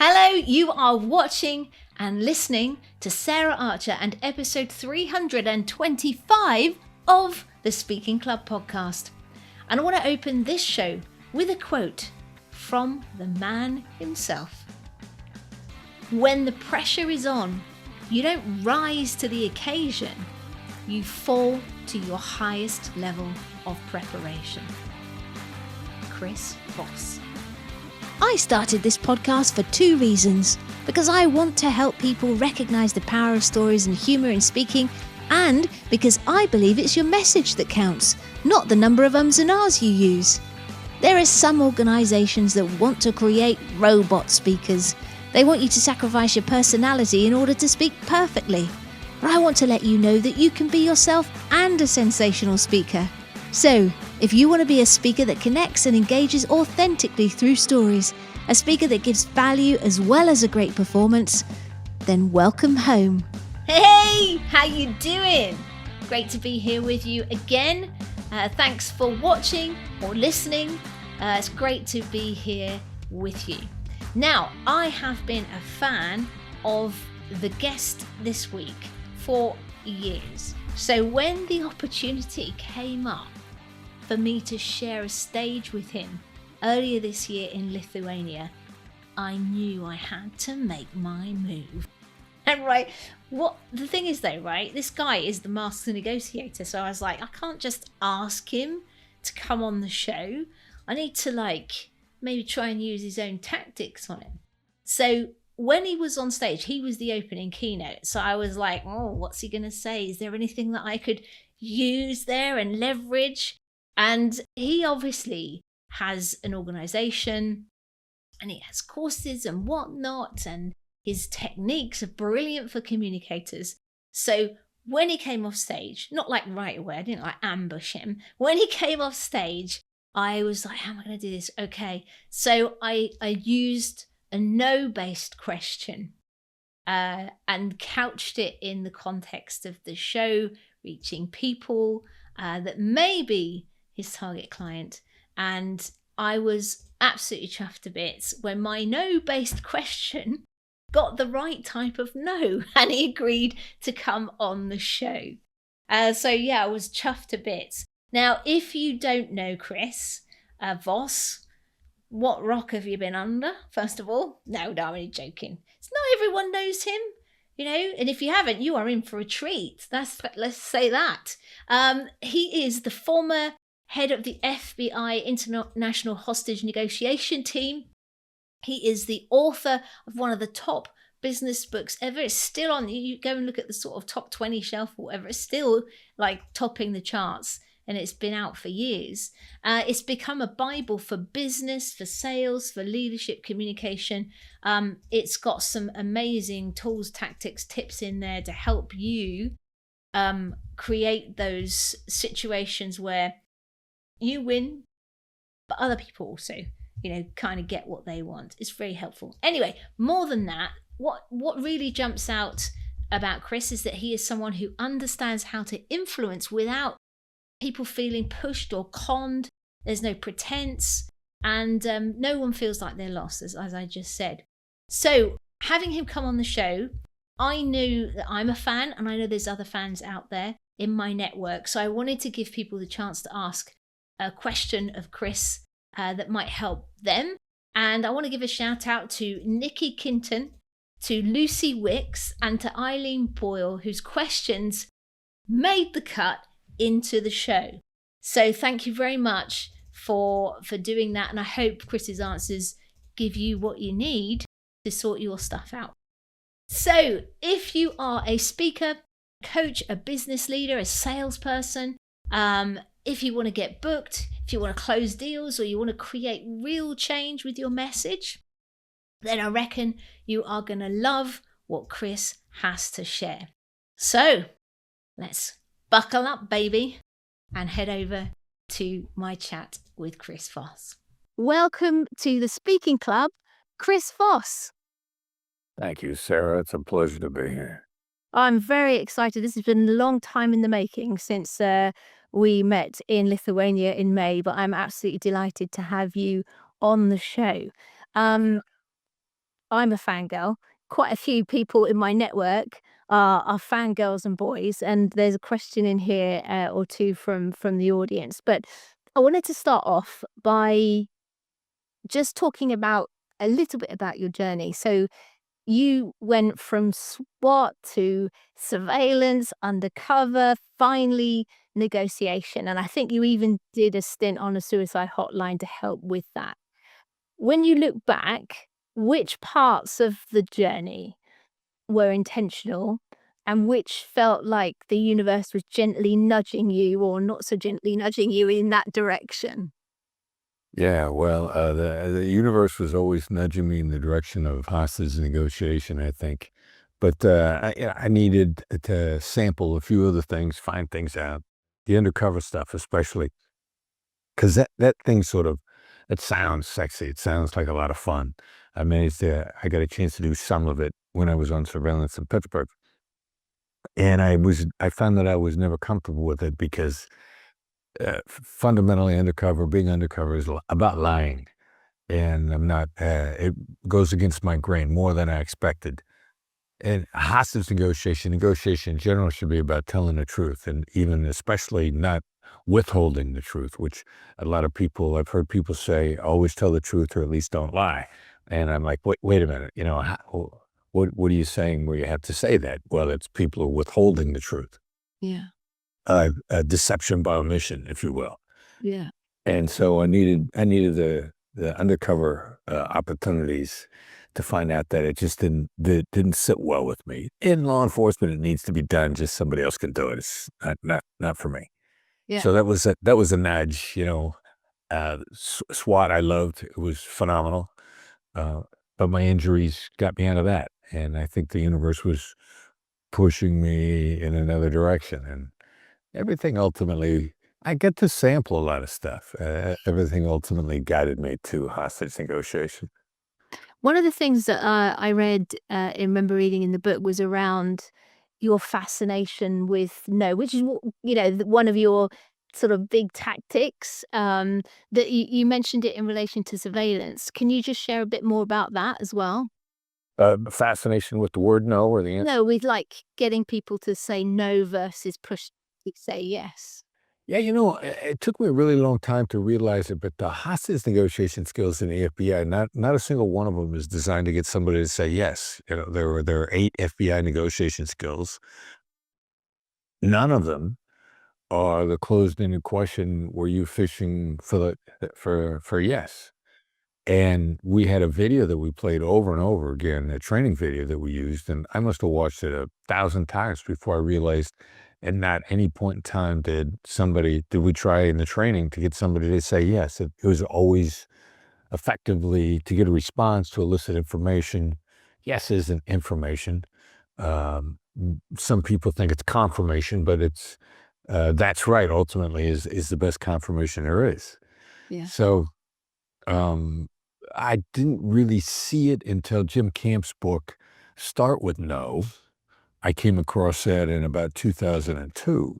Hello, you are watching and listening to Sarah Archer and episode 325 of the Speaking Club podcast. And I want to open this show with a quote from the man himself. When the pressure is on, you don't rise to the occasion, you fall to your highest level of preparation. Chris Voss. I started this podcast for two reasons. Because I want to help people recognise the power of stories and humour in speaking, and because I believe it's your message that counts, not the number of ums and ahs you use. There are some organisations that want to create robot speakers. They want you to sacrifice your personality in order to speak perfectly. But I want to let you know that you can be yourself and a sensational speaker. So, if you want to be a speaker that connects and engages authentically through stories, a speaker that gives value as well as a great performance, then welcome home. Hey, how you doing? Great to be here with you again. Thanks for watching or listening. It's great to be here with you. Now, I have been a fan of the guest this week for years. So when the opportunity came up for me to share a stage with him earlier this year in Lithuania, I knew I had to make my move. And right, what the thing is though, right, this guy is the master negotiator, so I was like, I can't just ask him to come on the show. I need to maybe try and use his own tactics on him. So when he was on stage, he was the opening keynote, so I was like, oh, what's he gonna say? Is there anything that I could use there and leverage? And he obviously has an organization and he has courses and whatnot, and his techniques are brilliant for communicators. So when he came off stage, not like right away, I didn't ambush him. When he came off stage, I was like, how am I going to do this? Okay. So I used a no-based question and couched it in the context of the show, reaching people that may be his target client. And I was absolutely chuffed to bits when my no-based question got the right type of no, and he agreed to come on the show. So yeah, I was chuffed to bits. Now, if you don't know Chris Voss, what rock have you been under, first of all? No, I'm only joking. It's not everyone knows him, and if you haven't, you are in for a treat. Let's say that. He is the former head of the FBI International Hostage Negotiation Team. He is the author of one of the top business books ever. It's still on, you go and look at the sort of top 20 shelf or whatever, it's still topping the charts, and it's been out for years. It's become a Bible for business, for sales, for leadership communication. It's got some amazing tools, tactics, tips in there to help you create those situations where you win, but other people also, kind of get what they want. It's very helpful. Anyway, more than that, what really jumps out about Chris is that he is someone who understands how to influence without people feeling pushed or conned. There's no pretense, and no one feels like they're lost, as I just said. So having him come on the show, I knew that I'm a fan, and I know there's other fans out there in my network. So I wanted to give people the chance to ask a question of Chris that might help them. And I want to give a shout out to Nikki Kinton, to Lucy Wicks, and to Eileen Boyle, whose questions made the cut into the show. So thank you very much for doing that. And I hope Chris's answers give you what you need to sort your stuff out. So if you are a speaker, coach, a business leader, a salesperson, if you want to get booked, if you want to close deals, or you want to create real change with your message, then I reckon you are going to love what Chris has to share. So let's buckle up, baby, and head over to my chat with Chris Voss. Welcome to the Speaking Club, Chris Voss. Thank you, Sarah. It's a pleasure to be here. I'm very excited. This has been a long time in the making since we met in Lithuania in May, but I'm absolutely delighted to have you on the show. I'm a fangirl. Quite a few people in my network are fangirls and boys, and there's a question in here or two from the audience. But I wanted to start off by just talking about a little bit about your journey. So you went from SWAT to surveillance, undercover, finally negotiation, and I think you even did a stint on a suicide hotline to help with that. When you look back, which parts of the journey were intentional and which felt like the universe was gently nudging you or not so gently nudging you in that direction? Yeah, well, the universe was always nudging me in the direction of hostage negotiation, I think. But I needed to sample a few other things, find things out. The undercover stuff, especially, because that thing it sounds sexy. It sounds like a lot of fun. I got a chance to do some of it when I was on surveillance in Pittsburgh, and I found that I was never comfortable with it because fundamentally being undercover is about lying. And I'm not, it goes against my grain more than I expected. And hostage negotiation in general should be about telling the truth and even especially not withholding the truth, which I've heard people say, always tell the truth or at least don't lie. And I'm like, wait a minute, what are you saying where you have to say that? Well, it's people are withholding the truth, Yeah. deception by omission, if you will. Yeah. And so I needed the undercover opportunities to find out that it just didn't sit well with me. In law enforcement, it needs to be done. Just somebody else can do it. It's not for me. Yeah. So that was a nudge. SWAT I loved. It was phenomenal. But my injuries got me out of that, and I think the universe was pushing me in another direction, and everything ultimately. I get to sample a lot of stuff. Everything ultimately guided me to hostage negotiation. One of the things that I read, and remember reading in the book was around your fascination with no, which is, one of your sort of big tactics, that you mentioned it in relation to surveillance. Can you just share a bit more about that as well? Fascination with the word no or the answer. No, with like getting people to say no versus push to say yes. Yeah, it took me a really long time to realize it, but the hostage negotiation skills in the FBI, not a single one of them is designed to get somebody to say yes. There are 8 FBI negotiation skills. None of them are the closed-ended question, were you fishing for yes? And we had a video that we played over and over again, a training video that we used, and I must have watched it 1,000 times before I realized, and not any point in time did we try in the training to get somebody to say yes. It was always effectively to get a response to elicit information. Yes isn't information. Some people think it's confirmation, but that's right, ultimately, is the best confirmation there is. Yeah. So, um, I didn't really see it until Jim Camp's book, Start with No. I came across that in about 2002,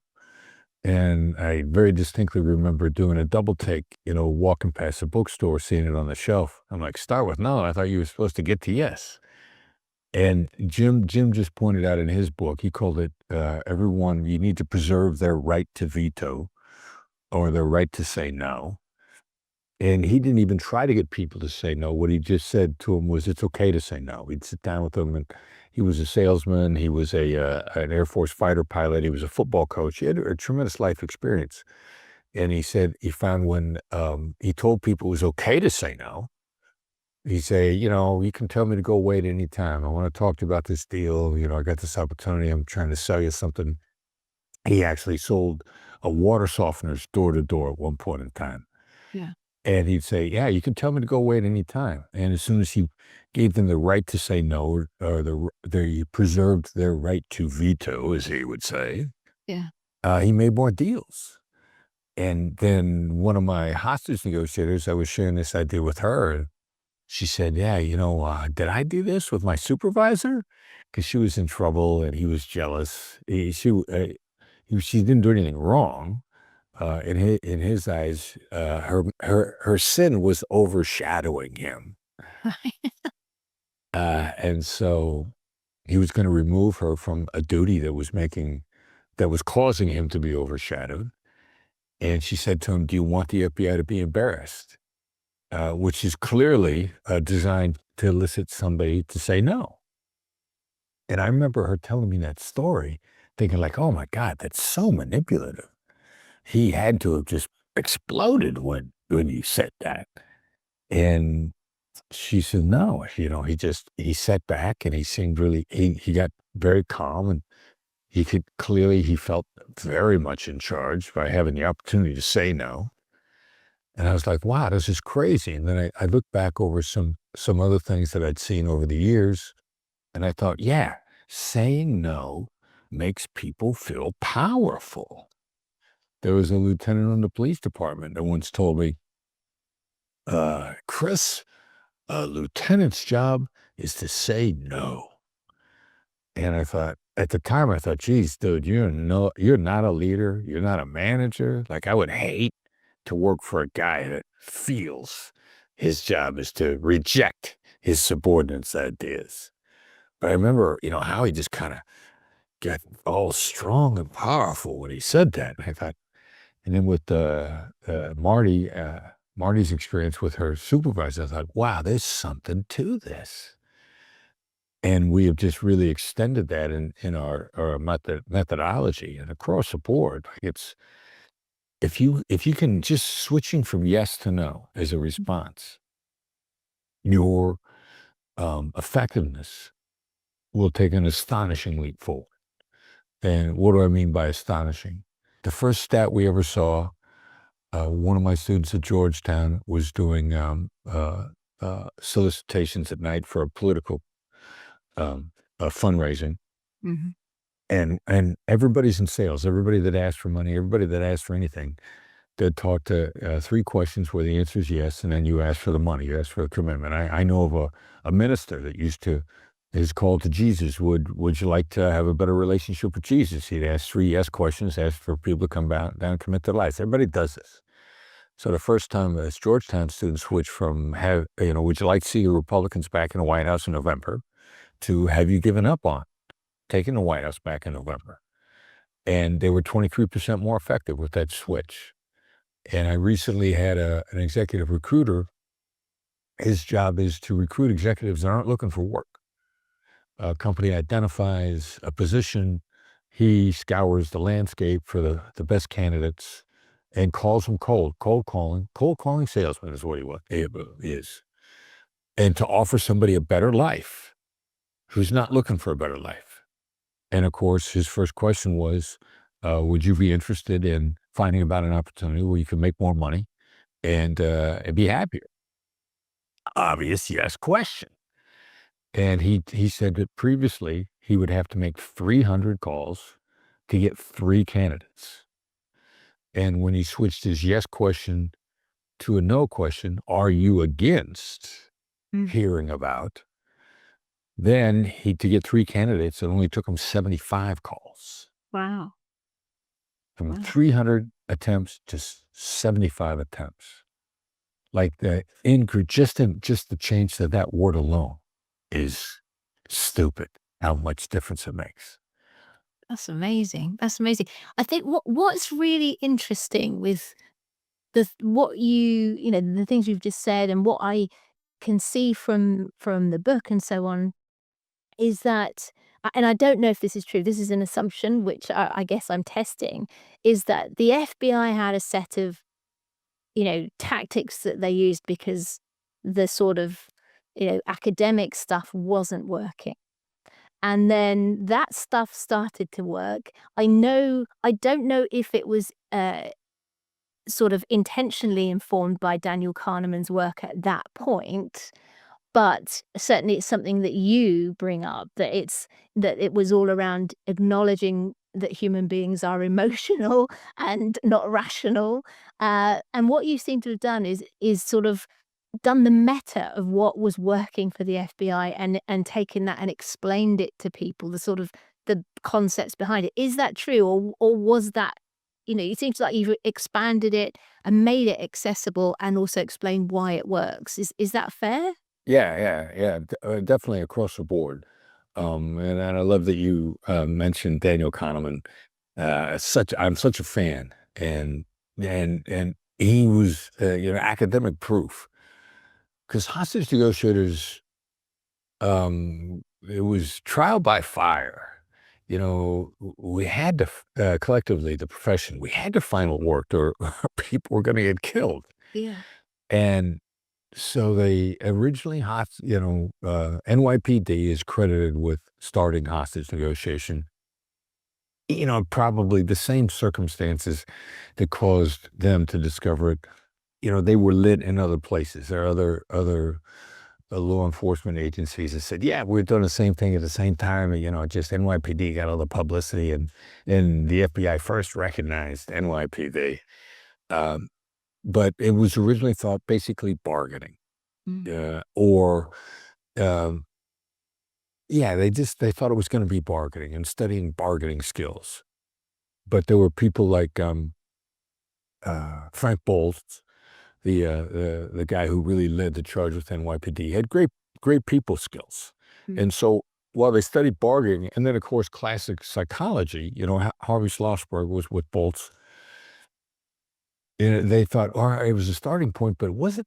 and I very distinctly remember doing a double take, walking past a bookstore, seeing it on the shelf. I'm like, "Start with no? I thought you were supposed to get to yes." And Jim just pointed out in his book, he called it, everyone, you need to preserve their right to veto or their right to say no. And he didn't even try to get people to say no. What he just said to them was, it's okay to say no. He'd sit down with them, and he was a salesman. He was an Air Force fighter pilot. He was a football coach. He had a tremendous life experience. And he said he found when he told people it was okay to say no, he'd say, you can tell me to go away at any time. I want to talk to you about this deal. I got this opportunity. I'm trying to sell you something. He actually sold water softeners door to door at one point in time. Yeah. And he'd say, yeah, you can tell me to go away at any time. And as soon as he gave them the right to say no, or they preserved their right to veto, as he would say, Yeah. he made more deals. And then one of my hostage negotiators, I was sharing this idea with her. And she said, yeah, did I do this with my supervisor? Because she was in trouble and he was jealous. She didn't do anything wrong. In his eyes, her sin was overshadowing him. And so he was going to remove her from a duty that was causing him to be overshadowed. And she said to him, "Do you want the FBI to be embarrassed?" Which is clearly designed to elicit somebody to say no. And I remember her telling me that story, thinking like, "Oh my God, that's so manipulative." He had to have just exploded when he said that. And she said, "No, he sat back and he seemed he got very calm, and he felt very much in charge by having the opportunity to say no." And I was like, wow, this is crazy. And then I looked back over some other things that I'd seen over the years, and I thought, yeah, saying no makes people feel powerful. There was a lieutenant in the police department that once told me, "Chris, a lieutenant's job is to say no." And at the time, I thought, geez, dude, you're not a leader. You're not a manager. Like, I would hate to work for a guy that feels his job is to reject his subordinates' ideas. But I remember, how he just kind of got all strong and powerful when he said that. And I thought, and then with Marty's experience with her supervisor, I thought, wow, there's something to this. And we have just really extended that in our methodology and across the board. Like, it's if you can just switching from yes to no as a response, your effectiveness will take an astonishing leap forward. And what do I mean by astonishing? The first stat we ever saw, one of my students at Georgetown was doing solicitations at night for a political fundraising. Mhm. And everybody's in sales. Everybody that asks for money, everybody that asks for anything, they're taught to 3 questions where the answer is yes, and then you ask for the money, you ask for the commitment. I know of a minister that his call to Jesus, would you like to have a better relationship with Jesus? He'd ask 3 yes questions, ask for people to come down and commit their lives. Everybody does this. So the first time this Georgetown student switched from would you like to see the Republicans back in the White House in November, to have you given up on taking the White House back in November. And they were 23% more effective with that switch. And I recently had an executive recruiter. His job is to recruit executives that aren't looking for work. A company identifies a position. He scours the landscape for the best candidates and calls them cold calling salesman is what he is. And to offer somebody a better life who's not looking for a better life. And of course, his first question was, would you be interested in finding about an opportunity where you can make more money and be happier? Obvious yes question. And he said that previously he would have to make 300 calls to get 3 candidates. And when he switched his yes question to a no question, are you against hearing about? Then to get 3 candidates, it only took him 75 calls. Wow. From 300 attempts to 75 attempts. Like the increase, just to change that word alone is stupid, how much difference it makes. That's amazing. That's amazing. I think what's really interesting with the things you've just said, and what I can see from the book and so on, is that, and I don't know if this is true, this is an assumption which I guess I'm testing, is that the FBI had a set of, tactics that they used because the sort of, academic stuff wasn't working. And then that stuff started to work. I don't know if it was sort of intentionally informed by Daniel Kahneman's work at that point, but certainly it's something that you bring up, that it was all around acknowledging that human beings are emotional and not rational. And what you seem to have done is sort of done the meta of what was working for the FBI, and taken that and explained it to people, the sort of the concepts behind it. Is that true, or was that, it seems like you've expanded it and made it accessible and also explained why it works. Is that fair? Yeah. Definitely across the board. And I love that you mentioned Daniel Kahneman. I'm such a fan, and he was academic proof, because hostage negotiators, it was trial by fire. We had to collectively, the profession, we had to find what worked, or people were going to get killed. Yeah. And so they originally, NYPD is credited with starting hostage negotiation. Probably the same circumstances that caused them to discover it. They were lit in other places. There are other law enforcement agencies that said, yeah, we're doing the same thing at the same time. Just NYPD got all the publicity, and the FBI first recognized NYPD. But it was originally thought basically bargaining. Or they thought it was going to be bargaining and studying bargaining skills. But there were people like Frank Bolts, the guy who really led the charge with NYPD, had great people skills. And so while they studied bargaining, and then of course classic psychology, Harvey Schlossberg was with Bolts. And they thought, all right, it was a starting point, but it wasn't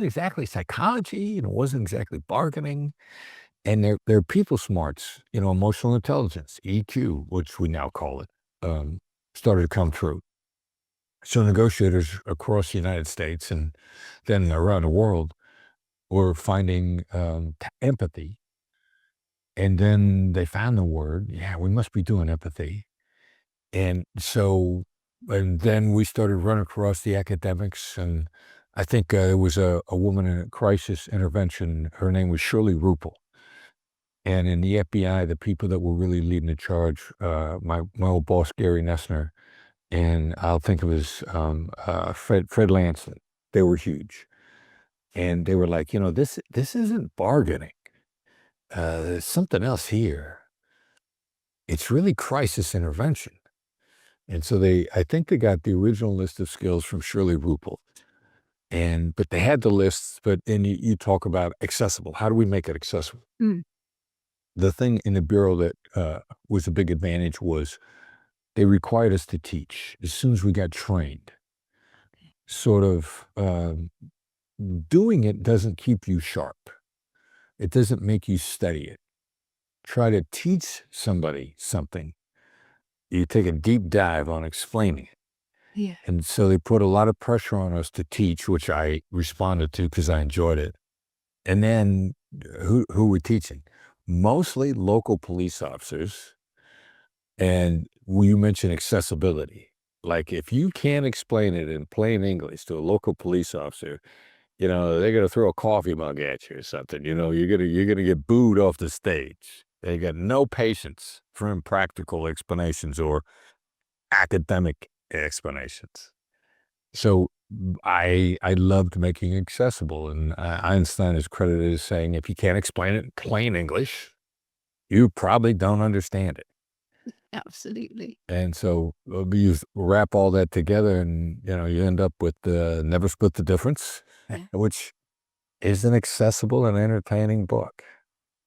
exactly psychology, it wasn't exactly bargaining. And their people smarts, emotional intelligence, EQ, which we now call it, started to come through. So negotiators across the United States and then around the world were finding empathy. And then they found the word, yeah, we must be doing empathy. And then we started running across the academics. And I think there was a woman in crisis intervention. Her name was Shirley Rupel. And in the FBI, the people that were really leading the charge, my old boss, Gary Nessner, and I'll think of his Fred Lanson, they were huge. And they were like, this isn't bargaining. There's something else here. It's really crisis intervention. And so I think they got the original list of skills from Shirley Rupel. But they had the lists, but then you talk about accessible. How do we make it accessible? The thing in the Bureau that was a big advantage was they required us to teach as soon as we got trained. Sort of doing it doesn't keep you sharp. It doesn't make you study it. Try to teach somebody something. You take a deep dive on explaining it. Yeah. And so they put a lot of pressure on us to teach, which I responded to because I enjoyed it. And then who were teaching? Mostly local police officers. And you mentioned accessibility. Like if you can't explain it in plain English to a local police officer, they're going to throw a coffee mug at you or something. You're going to get booed off the stage. They got no patience for impractical explanations or academic explanations. So I loved making it accessible. And Einstein is credited as saying, if you can't explain it in plain English, you probably don't understand it. Absolutely. And so you wrap all that together and, you end up with Never Split the Difference, which is an accessible and entertaining book.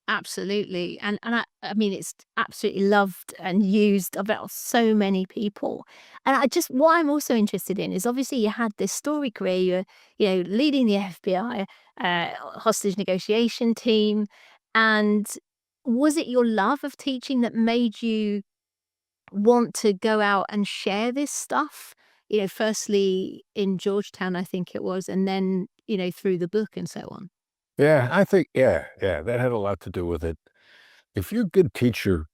Absolutely. And I mean, it's absolutely loved and used about so many people. And what I'm also interested in is obviously you had this story career, you're leading the FBI hostage negotiation team. And was it your love of teaching that made you want to go out and share this stuff? Firstly in Georgetown, I think it was, and then, through the book and so on. Yeah, I think, that had a lot to do with it. If you're a good teacher,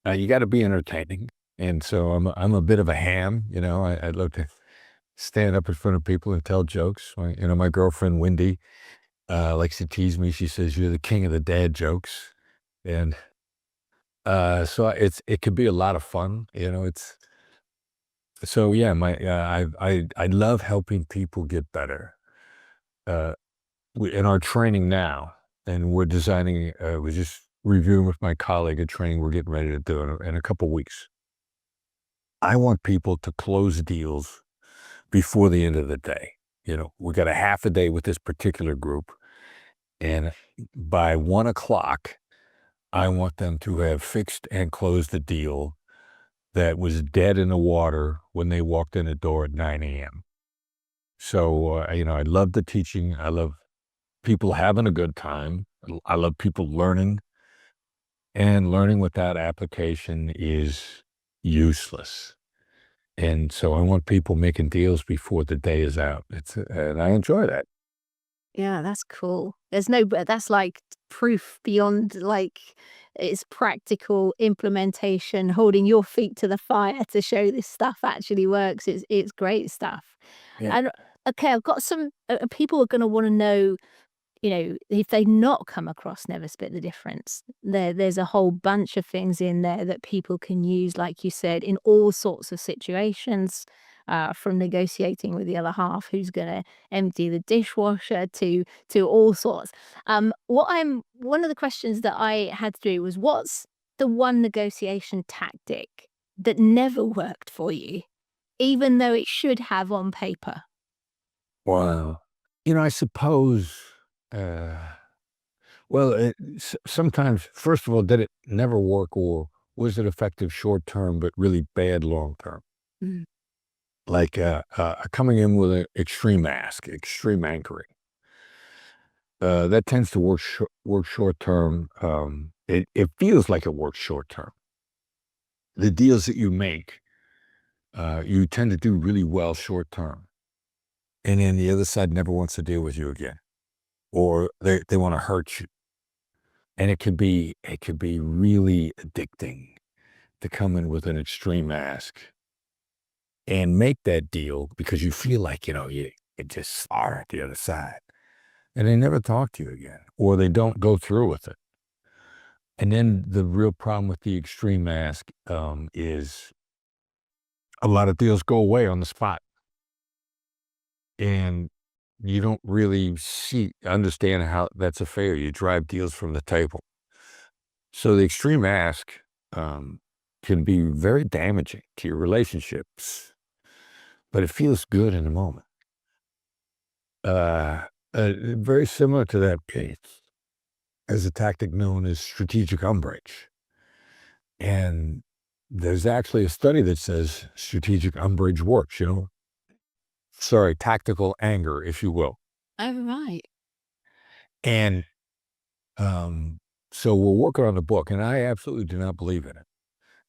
you got to be entertaining. And so I'm a bit of a ham, I'd love to stand up in front of people and tell jokes. My girlfriend, Wendy, likes to tease me. She says, you're the king of the dad jokes. And so it could be a lot of fun, so yeah, I love helping people get better. In our training now, and we're designing, we're just reviewing with my colleague a training we're getting ready to do in a couple weeks. I want people to close deals before the end of the day. We got a half a day with this particular group, And by 1:00, I want them to have fixed and closed the deal that was dead in the water when they walked in the door at 9 a.m. So, I love the teaching. I love people having a good time. I love people learning, and learning without application is useless. And so I want people making deals before the day is out. And I enjoy that. Yeah, that's cool. But that's like proof beyond like it's practical implementation, holding your feet to the fire to show this stuff actually works. It's great stuff. Yeah. And okay, I've got some people are going to want to know, if they not come across Never Split the Difference, there's a whole bunch of things in there that people can use, like you said, in all sorts of situations, from negotiating with the other half who's going to empty the dishwasher to all sorts. One of the questions that I had to do was, what's the one negotiation tactic that never worked for you, even though it should have on paper? Wow. I suppose, uh, well, sometimes, first of all, did it never work, or was it effective short term, but really bad long term? Mm. Like coming in with an extreme ask, extreme anchoring. That tends to work short term. It feels like it works short term. The deals that you make, you tend to do really well short term. And then the other side never wants to deal with you again, or they want to hurt you. And it could be really addicting to come in with an extreme ask and make that deal because you feel like, you just are at the other side. And they never talk to you again, or they don't go through with it. And then the real problem with the extreme ask is a lot of deals go away on the spot, and you don't really understand how that's a fair. You drive deals from the table. So the extreme ask can be very damaging to your relationships, but it feels good in the moment. Very similar to that case as a tactic known as strategic umbrage. And there's actually a study that says strategic umbrage works, Sorry, tactical anger, if you will. Oh, right. And so we're working on the book, and I absolutely do not believe in it.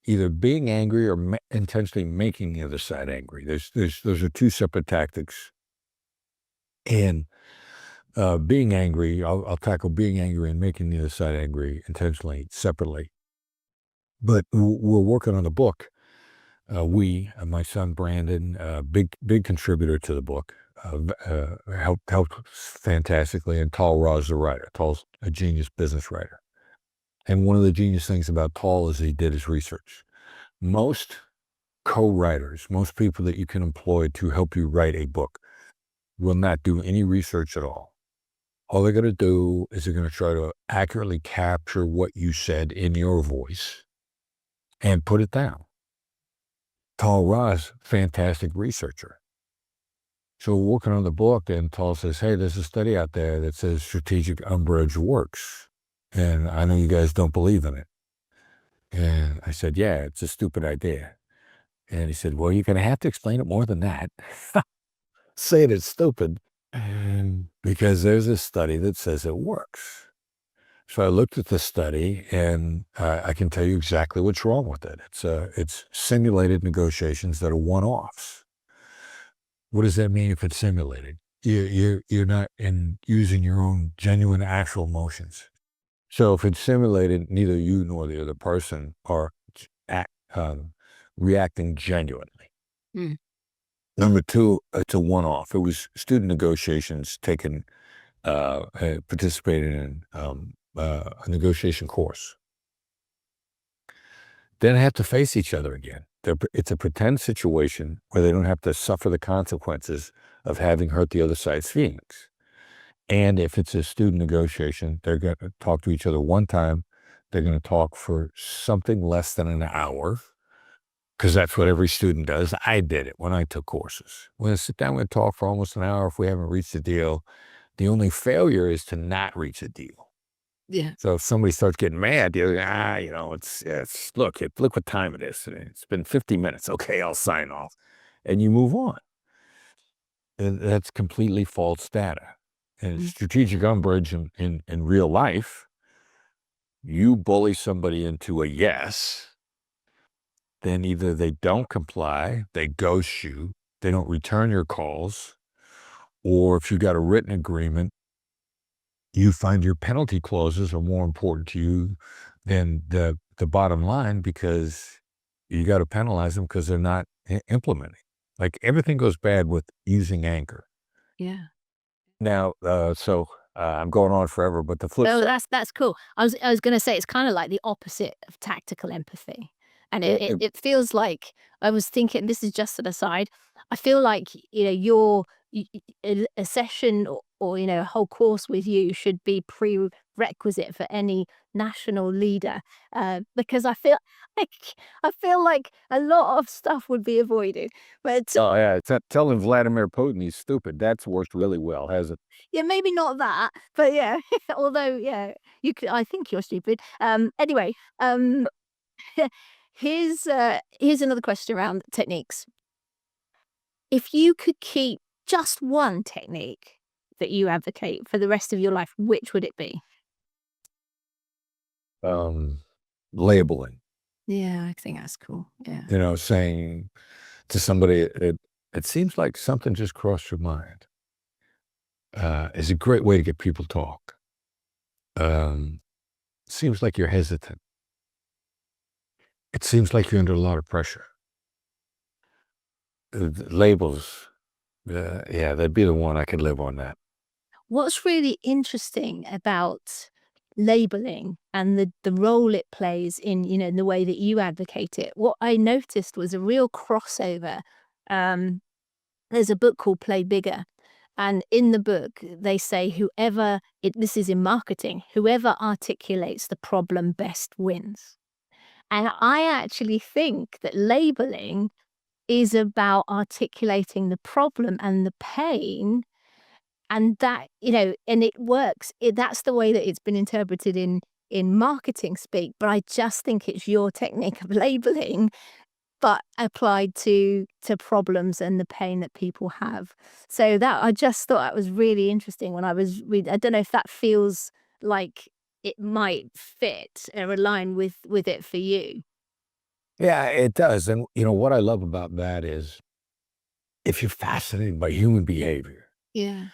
Either being angry or intentionally making the other side angry. Those are two separate tactics. And being angry, I'll tackle being angry and making the other side angry intentionally, separately. But we're working on the book. My son Brandon, big contributor to the book, helped fantastically, and Tal Ra's the writer. Tal's a genius business writer. And one of the genius things about Tal is he did his research. Most co-writers, most people that you can employ to help you write a book will not do any research at all. All they're going to do is they're going to try to accurately capture what you said in your voice and put it down. Tal Ra's fantastic researcher. So we're working on the book, and Tal says, hey, there's a study out there that says strategic umbrage works. And I know you guys don't believe in it. And I said, yeah, it's a stupid idea. And he said, well, you're going to have to explain it more than that. Saying it's stupid. Because there's a study that says it works. So I looked at the study, and I can tell you exactly what's wrong with it. It's simulated negotiations that are one-offs. What does that mean if it's simulated? You're not using your own genuine, actual emotions. So if it's simulated, neither you nor the other person are reacting genuinely. Mm. Number two, it's a one-off. It was student negotiations participating in a negotiation course. Then they have to face each other again. It's a pretend situation where they don't have to suffer the consequences of having hurt the other side's feelings. And if it's a student negotiation, they're going to talk to each other one time. They're going to talk for something less than an hour, because that's what every student does. I did it when I took courses. We're going to sit down and talk for almost an hour. If we haven't reached a deal, The only failure is to not reach a deal. Yeah. So if somebody starts getting mad, you're like, it's look what time it is. It's been 50 minutes. Okay, I'll sign off. And you move on. And that's completely false data. And strategic umbrage in real life, you bully somebody into a yes, then either they don't comply, they ghost you, they don't return your calls, or if you got a written agreement, you find your penalty clauses are more important to you than the bottom line because you got to penalize them because they're not implementing. Like everything goes bad with using anger. Yeah. Now, I'm going on forever, but the flip Oh, side. that's cool. I was gonna say it's kind of like the opposite of tactical empathy. And it feels like I was thinking, this is just an aside. I feel like, a session or, a whole course with you should be prerequisite for any national leader, because like I feel like a lot of stuff would be avoided. But Oh yeah, telling Vladimir Putin he's stupid. That's worked really well, has it? yeah, maybe not that, but yeah, although, yeah, I think you're stupid. Anyway, here's another question around techniques. If you could keep just one technique that you advocate for the rest of your life, which would it be? Labeling. Yeah, I think that's cool. Yeah. Saying to somebody, it seems like something just crossed your mind. Is a great way to get people to talk. Seems like you're hesitant. It seems like you're under a lot of pressure. Labels, yeah, that'd be the one I could live on that. What's really interesting about labeling and the role it plays in, in the way that you advocate it, what I noticed was a real crossover. There's a book called Play Bigger. And in the book, they say this is in marketing, whoever articulates the problem best wins. And I actually think that labeling is about articulating the problem and the pain, and that, and it works. That's the way that it's been interpreted in marketing speak, but I just think it's your technique of labeling but applied to problems and the pain that people have. So that I just thought that was really interesting when I was reading. I don't know if that feels like it might fit or align with it for you. Yeah, it does. And what I love about that is if you're fascinated by human behavior, Yeah.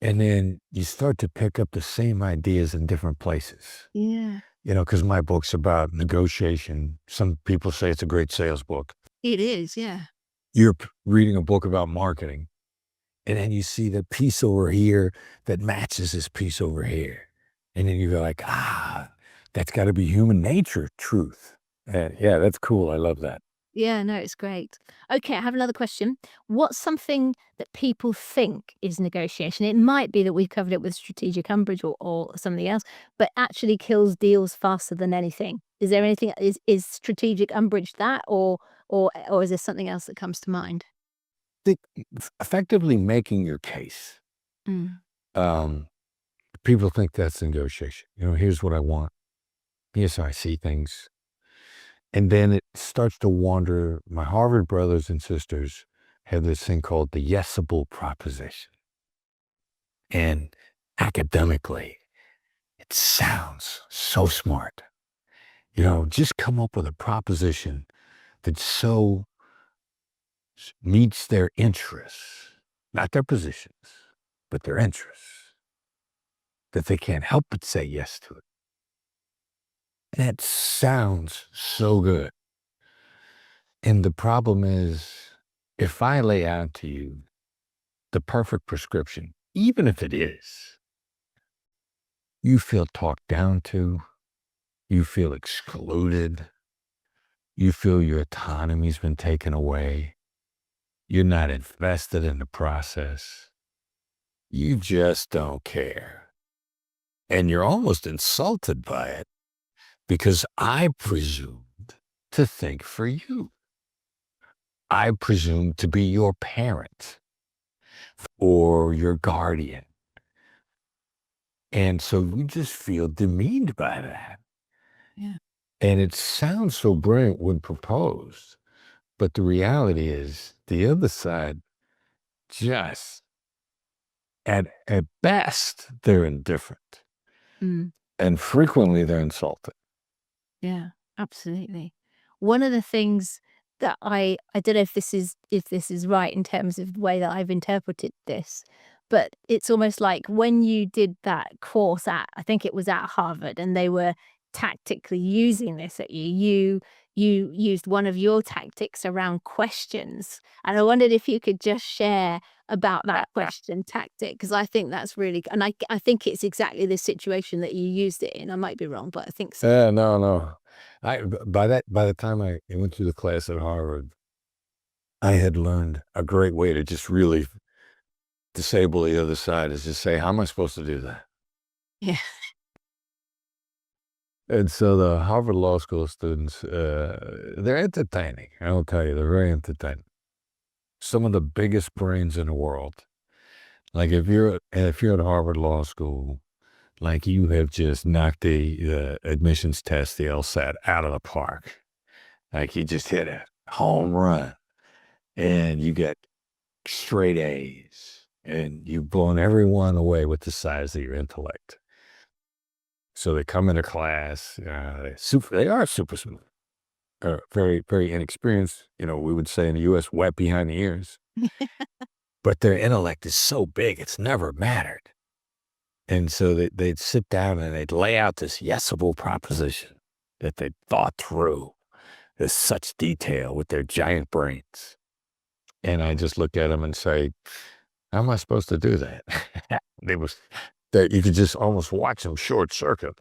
and then you start to pick up the same ideas in different places. Yeah. Because my book's about negotiation. Some people say it's a great sales book. It is, yeah. You're reading a book about marketing, and then you see the piece over here that matches this piece over here. And then you go like, that's got to be human nature truth. Yeah, that's cool. I love that. Yeah, no, it's great. Okay, I have another question. What's something that people think is negotiation? It might be that we've covered it with strategic umbrage or something else, but actually kills deals faster than anything. Is there anything, is strategic umbrage that, or is there something else that comes to mind? Think effectively making your case. Mm. People think that's negotiation. Here's what I want. Here's how I see things. And then it starts to wander. My Harvard brothers and sisters have this thing called the yesable proposition. And academically, it sounds so smart. Just come up with a proposition that so meets their interests, not their positions, but their interests, that they can't help but say yes to it. That sounds so good. And the problem is, if I lay out to you the perfect prescription, even if it is, you feel talked down to, you feel excluded, you feel your autonomy's been taken away, you're not invested in the process, you just don't care. And you're almost insulted by it because I presumed to think for you. I presumed to be your parent or your guardian And so you just feel demeaned by that. Yeah. And it sounds so brilliant when proposed, but the reality is the other side just, at best, they're indifferent. Mm. And frequently they're insulted. Yeah, absolutely. One of the things that I don't know if this is right in terms of the way that I've interpreted this, but it's almost like when you did that course at, I think it was at Harvard, and they were tactically using this at you used one of your tactics around questions. And I wondered if you could just share about that question tactic, because I think that's really, and I think it's exactly the situation that you used it in. I might be wrong, but I think so. No, no. By the time I went through the class at Harvard, I had learned a great way to just really disable the other side is just say, how am I supposed to do that? Yeah. And so the Harvard Law School students, they're entertaining. I will tell you, they're very entertaining. Some of the biggest brains in the world. Like if you're at Harvard Law School, like you have just knocked the admissions test, the LSAT, out of the park. Like you just hit a home run, and you get straight A's, and you've blown everyone away with the size of your intellect. So they come into class, they are super smart, very, very inexperienced, we would say in the U.S., wet behind the ears. But their intellect is so big, it's never mattered. And so they'd sit down and they'd lay out this yesable proposition that they'd thought through in such detail with their giant brains. And I just look at them and say, how am I supposed to do that? You could just almost watch them short circuit.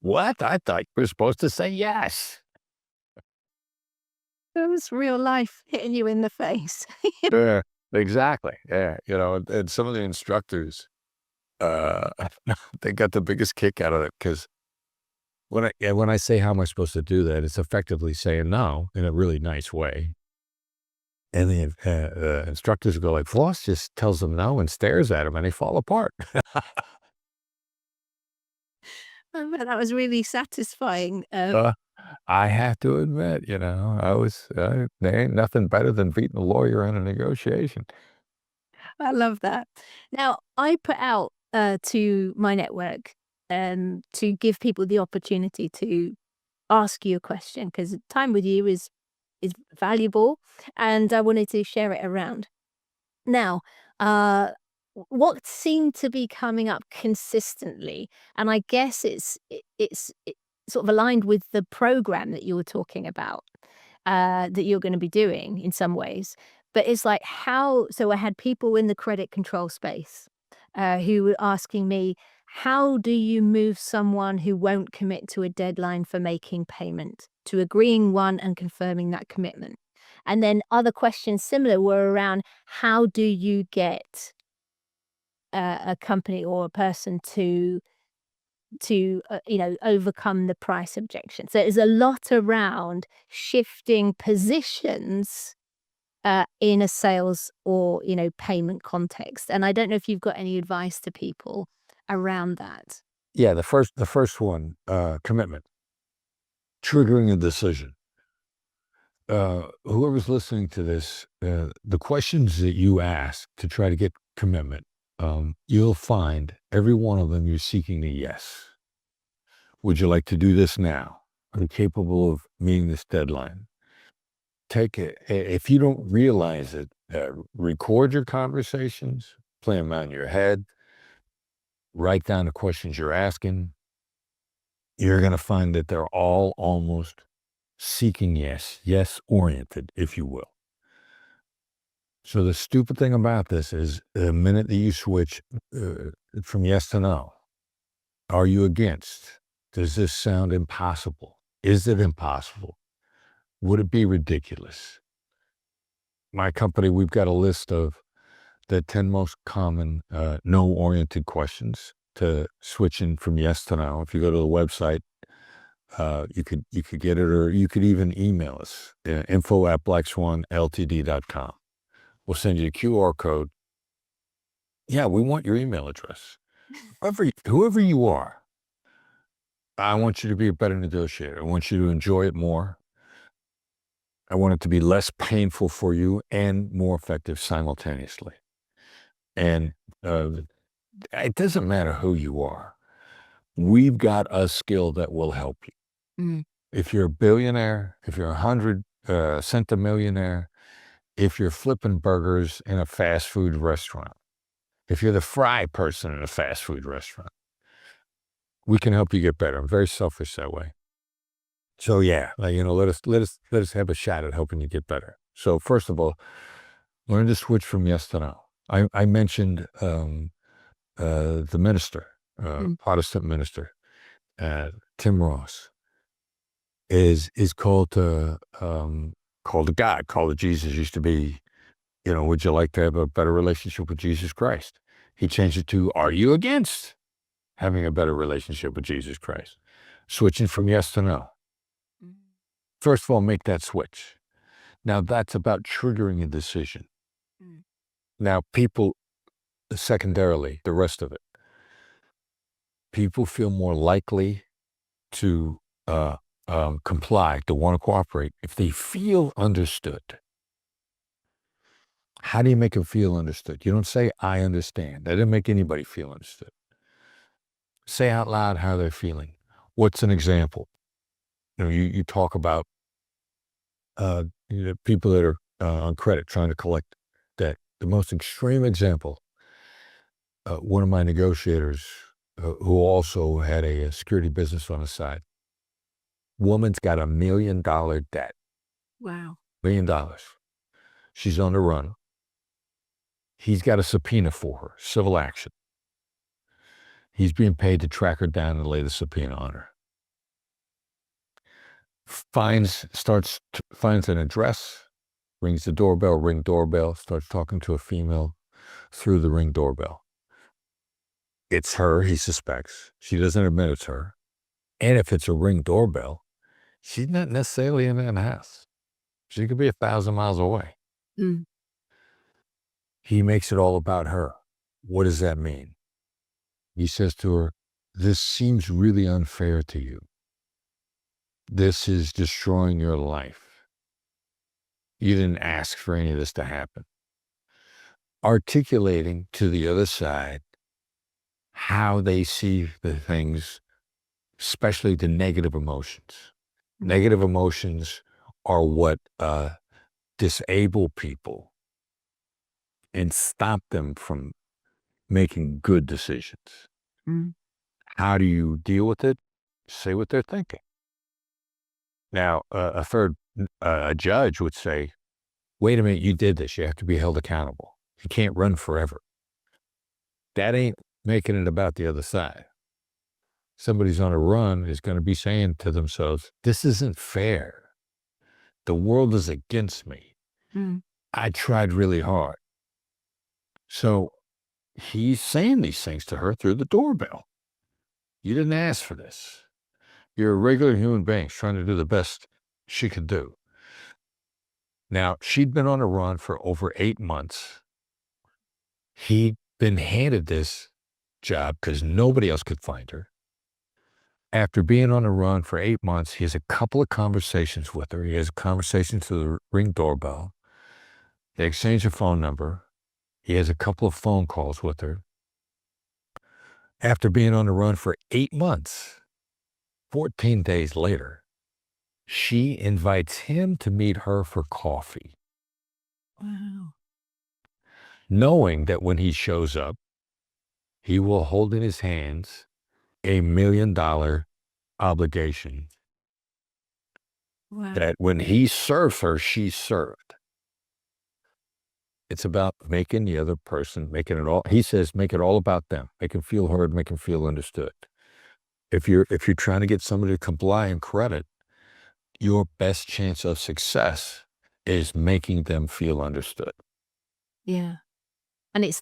What? I thought you were supposed to say yes. It was real life hitting you in the face. Yeah, exactly. Yeah. And some of the instructors, uh, they got the biggest kick out of it because when I say how am I supposed to do that, it's effectively saying no in a really nice way. And the instructors go like, Voss just tells them no and stares at them and they fall apart. I bet that was really satisfying. I have to admit, there ain't nothing better than beating a lawyer in a negotiation. I love that. Now, I put out to my network to give people the opportunity to ask you a question, because time with you is valuable, and I wanted to share it around. Now, uh, what seemed to be coming up consistently, and I guess it's sort of aligned with the program that you were talking about, that you're going to be doing in some ways. But it's like how. So I had people in the credit control space who were asking me, how do you move someone who won't commit to a deadline for making payment to agreeing one and confirming that commitment? And then other questions similar were around, how do you get a company or a person to overcome the price objection? So there's a lot around shifting positions in a sales or payment context. And I don't know if you've got any advice to people around that. Yeah, the first one, commitment, triggering a decision. Whoever's listening to this, the questions that you ask to try to get commitment, you'll find every one of them you're seeking a yes. Would you like to do this now? Are you capable of meeting this deadline? Take it. If you don't realize it, record your conversations, play them out in your head, write down the questions you're asking. You're going to find that they're all almost seeking yes oriented, if you will. So the stupid thing about this is the minute that you switch from yes to no, are you against? Does this sound impossible? Is it impossible? Would it be ridiculous? My company, we've got a list of the 10 most common no-oriented questions to switching from yes to no. If you go to the website, you could get it, or you could even email us, info@blackswanltd.com. We'll send you a QR code. Yeah, we want your email address. Whoever you are, I want you to be a better negotiator. I want you to enjoy it more. I want it to be less painful for you and more effective simultaneously. And it doesn't matter who you are. We've got a skill that will help you. Mm. If you're a billionaire, if you're 100 cent a millionaire, if you're flipping burgers in a fast food restaurant, if you're the fry person in a fast food restaurant, we can help you get better. I'm very selfish that way. So yeah, let us have a shot at helping you get better. So first of all, learn to switch from yes to no. I mentioned the minister, Protestant minister, Tim Ross, is called to God, called to Jesus. Used to be, would you like to have a better relationship with Jesus Christ? He changed it to, are you against having a better relationship with Jesus Christ? Switching from yes to no. First of all, make that switch. Now that's about triggering a decision. Now people, secondarily, the rest of it, people feel more likely to comply, to want to cooperate if they feel understood. How do you make them feel understood? You don't say, I understand. That doesn't make anybody feel understood. Say out loud how they're feeling. What's an example? You talk about people that are on credit trying to collect debt. The most extreme example, one of my negotiators who also had a security business on the side, woman's got $1 million debt. Wow. $1 million. She's on the run. He's got a subpoena for her, civil action. He's being paid to track her down and lay the subpoena on her. Finds an address, rings the doorbell, ring doorbell, starts talking to a female through the ring doorbell. It's her, he suspects. She doesn't admit it's her. And if it's a ring doorbell, she's not necessarily in that house. She could be 1,000 miles away. Mm. He makes it all about her. What does that mean? He says to her, this seems really unfair to you. This is destroying your life. You didn't ask for any of this to happen. Articulating to the other side how they see the things, especially the negative emotions. Negative emotions are what disable people and stop them from making good decisions. How do you deal with it? Say what they're thinking. Now, a judge would say, wait a minute, you did this. You have to be held accountable. You can't run forever. That ain't making it about the other side. Somebody's on a run is going to be saying to themselves, this isn't fair. The world is against me. I tried really hard. So he's saying these things to her through the doorbell. You didn't ask for this. You're a regular human being trying to do the best she could do. Now, she'd been on a run for over 8 months. He'd been handed this job because nobody else could find her. After being on a run for 8 months, he has a couple of conversations with her. He has a conversation to the ring doorbell. They exchange a phone number. He has a couple of phone calls with her. After being on the run for 8 months, 14 days later, she invites him to meet her for coffee. Wow. Knowing that when he shows up, he will hold in his hands $1 million obligation. Wow. That when he serves her, she's served. It's about making the other person, he says, make it all about them. Make them feel heard, make them feel understood. If you're trying to get somebody to comply in credit, your best chance of success is making them feel understood. Yeah. And it's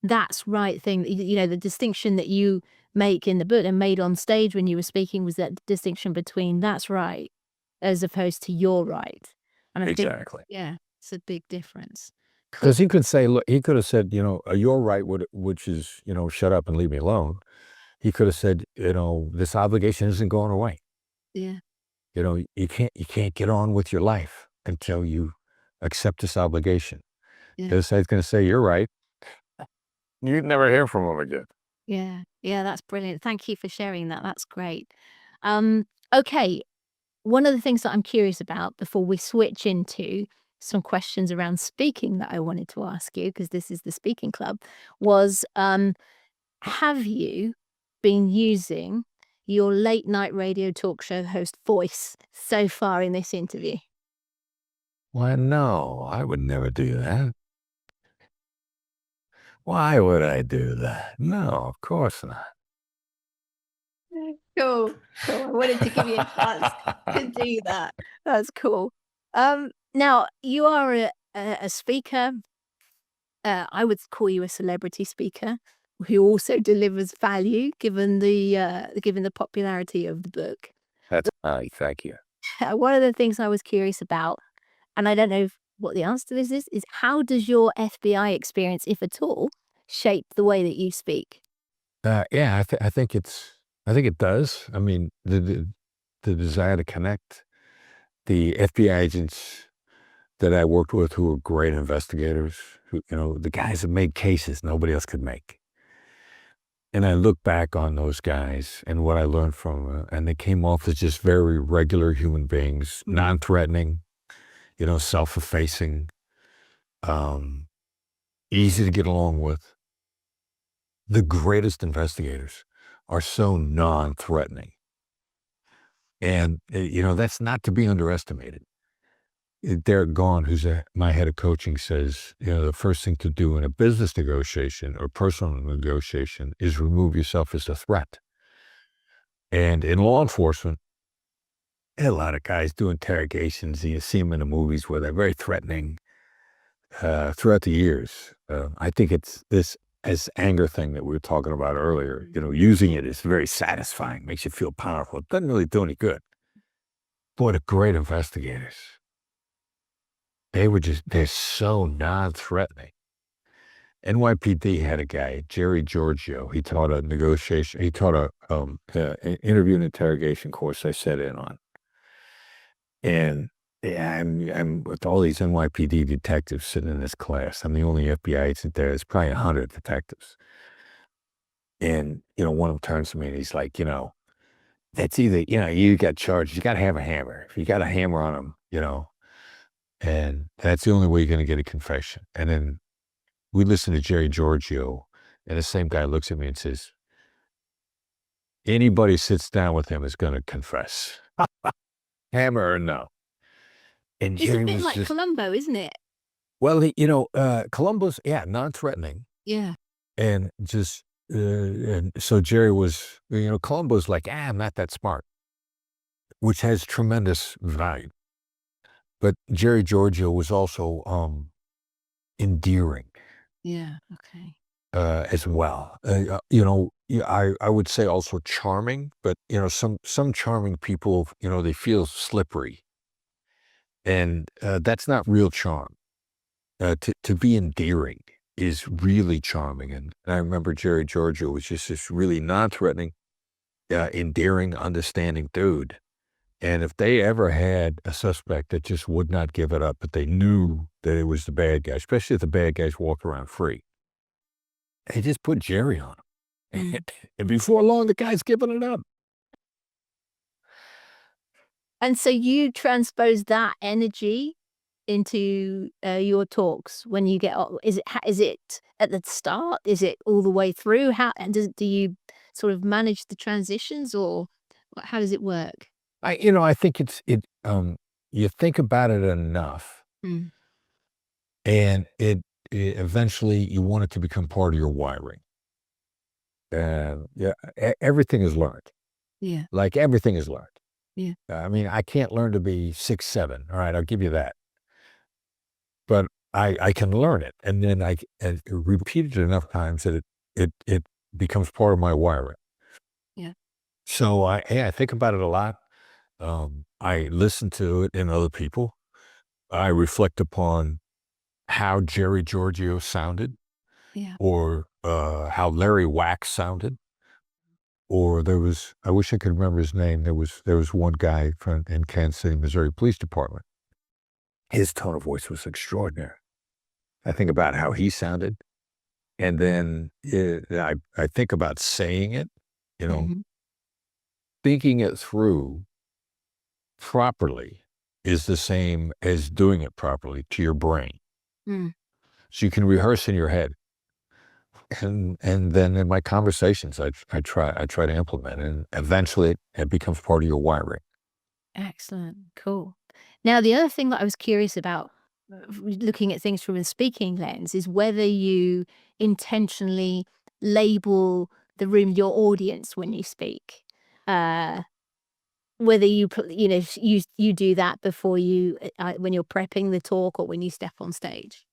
that's right thing, the distinction that you make in the book and made on stage when you were speaking was that distinction between that's right as opposed to you're right. And I think, Exactly. yeah, it's a big difference. Because he could say, look, he could have said, you're right, which is, shut up and leave me alone. He could have said, this obligation isn't going away. Yeah. You can't get on with your life until you accept this obligation. Yeah. This side's going to say, you're right. You'd never hear from him again. Yeah. Yeah, that's brilliant. Thank you for sharing that. That's great. Okay. One of the things that I'm curious about before we switch into some questions around speaking that I wanted to ask you, because this is the speaking club, was have you been using your late night radio talk show host voice so far in this interview? Why, no, I would never do that. Why would I do that? No, of course not. Cool. Cool. I wanted to give you a chance to do that. That's cool. Now you are a speaker. I would call you a celebrity speaker who also delivers value, given the popularity of the book. That's thank you. One of the things I was curious about, and I don't know what the answer to this is how does your FBI experience, if at all, shape the way that you speak? Yeah, I think it does. I mean, the desire to connect the FBI agents that I worked with who were great investigators, who, the guys that made cases nobody else could make. And I look back on those guys and what I learned from, and they came off as just very regular human beings, non-threatening, self-effacing, easy to get along with. The greatest investigators are so non-threatening. And, that's not to be underestimated. Derek Gaughan, who's my head of coaching, says, the first thing to do in a business negotiation or personal negotiation is remove yourself as a threat. And in law enforcement, a lot of guys do interrogations, and you see them in the movies where they're very threatening throughout the years. I think it's this as anger thing that we were talking about earlier, using it is very satisfying, makes you feel powerful. It doesn't really do any good. Boy, the great investigators, they're so non-threatening. NYPD had a guy, Jerry Giorgio. He taught an interview and interrogation course I sat in on. And yeah, I'm with all these NYPD detectives sitting in this class. I'm the only FBI agent there. There's probably 100 detectives. And, one of them turns to me and he's like, that's either, you got charged. You got to have a hammer. If you got a hammer on them, and that's the only way you're going to get a confession. And then we listen to Jerry Giorgio, and the same guy looks at me and says, anybody sits down with him is going to confess. Hammer or no. And It's Jerry a bit was like just, Columbo, isn't it? well, Columbo's, non-threatening. Yeah. And just, and so Jerry was, Columbo's like, I'm not that smart, which has tremendous value. But Jerry Giorgio was also endearing. Yeah. Okay. As well. I would say also charming, but some charming people, they feel slippery, and that's not real charm. To be endearing is really charming, and I remember Jerry Giorgio was just this really non-threatening, endearing, understanding dude. And if they ever had a suspect that just would not give it up, but they knew that it was the bad guy, especially if the bad guys walk around free, they just put Jerry on him. And before long, the guy's giving it up. And so you transpose that energy into your talks when you get is it at the start? Is it all the way through? How and do you sort of manage the transitions, or how does it work? I think you think about it enough, Mm. and it eventually you want it to become part of your wiring. Yeah, everything is learned. Yeah. Like everything is learned. Yeah. I mean, I can't learn to be 6'7". All right, I'll give you that. But I can learn it, and then I repeat it enough times that it becomes part of my wiring. Yeah. So I think about it a lot. I listen to it in other people. I reflect upon how Jerry Giorgio sounded, Yeah. or how Larry Wax sounded, or I wish I could remember his name. There was one guy in Kansas City, Missouri Police Department. His tone of voice was extraordinary. I think about how he sounded, and then I think about saying it, Mhm. thinking it through properly is the same as doing it properly to your brain. Mm. So you can rehearse in your head. And then in my conversations, I try to implement it, and eventually it becomes part of your wiring. Excellent. Cool. Now, the other thing that I was curious about, looking at things from a speaking lens, is whether you intentionally label the room, your audience, when you speak. Whether you do that before when you're prepping the talk or when you step on stage.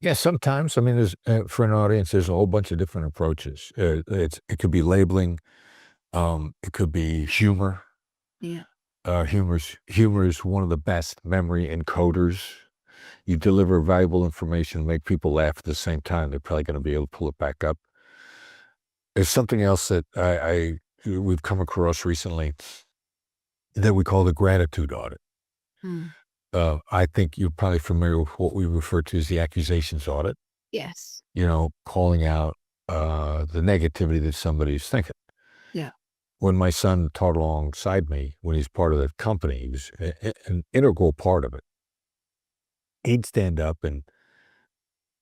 Yeah, sometimes, I mean, there's for an audience, there's a whole bunch of different approaches. It could be labeling, it could be humor. Yeah. Humor is one of the best memory encoders. You deliver valuable information, make people laugh at the same time, they're probably gonna be able to pull it back up. There's something else that we've come across recently that we call the gratitude audit. Mm. I think you're probably familiar with what we refer to as the accusations audit, Yes. calling out the negativity that somebody's thinking. Yeah. When my son taught alongside me, when he's part of that company, he was an integral part of it. He'd stand up, and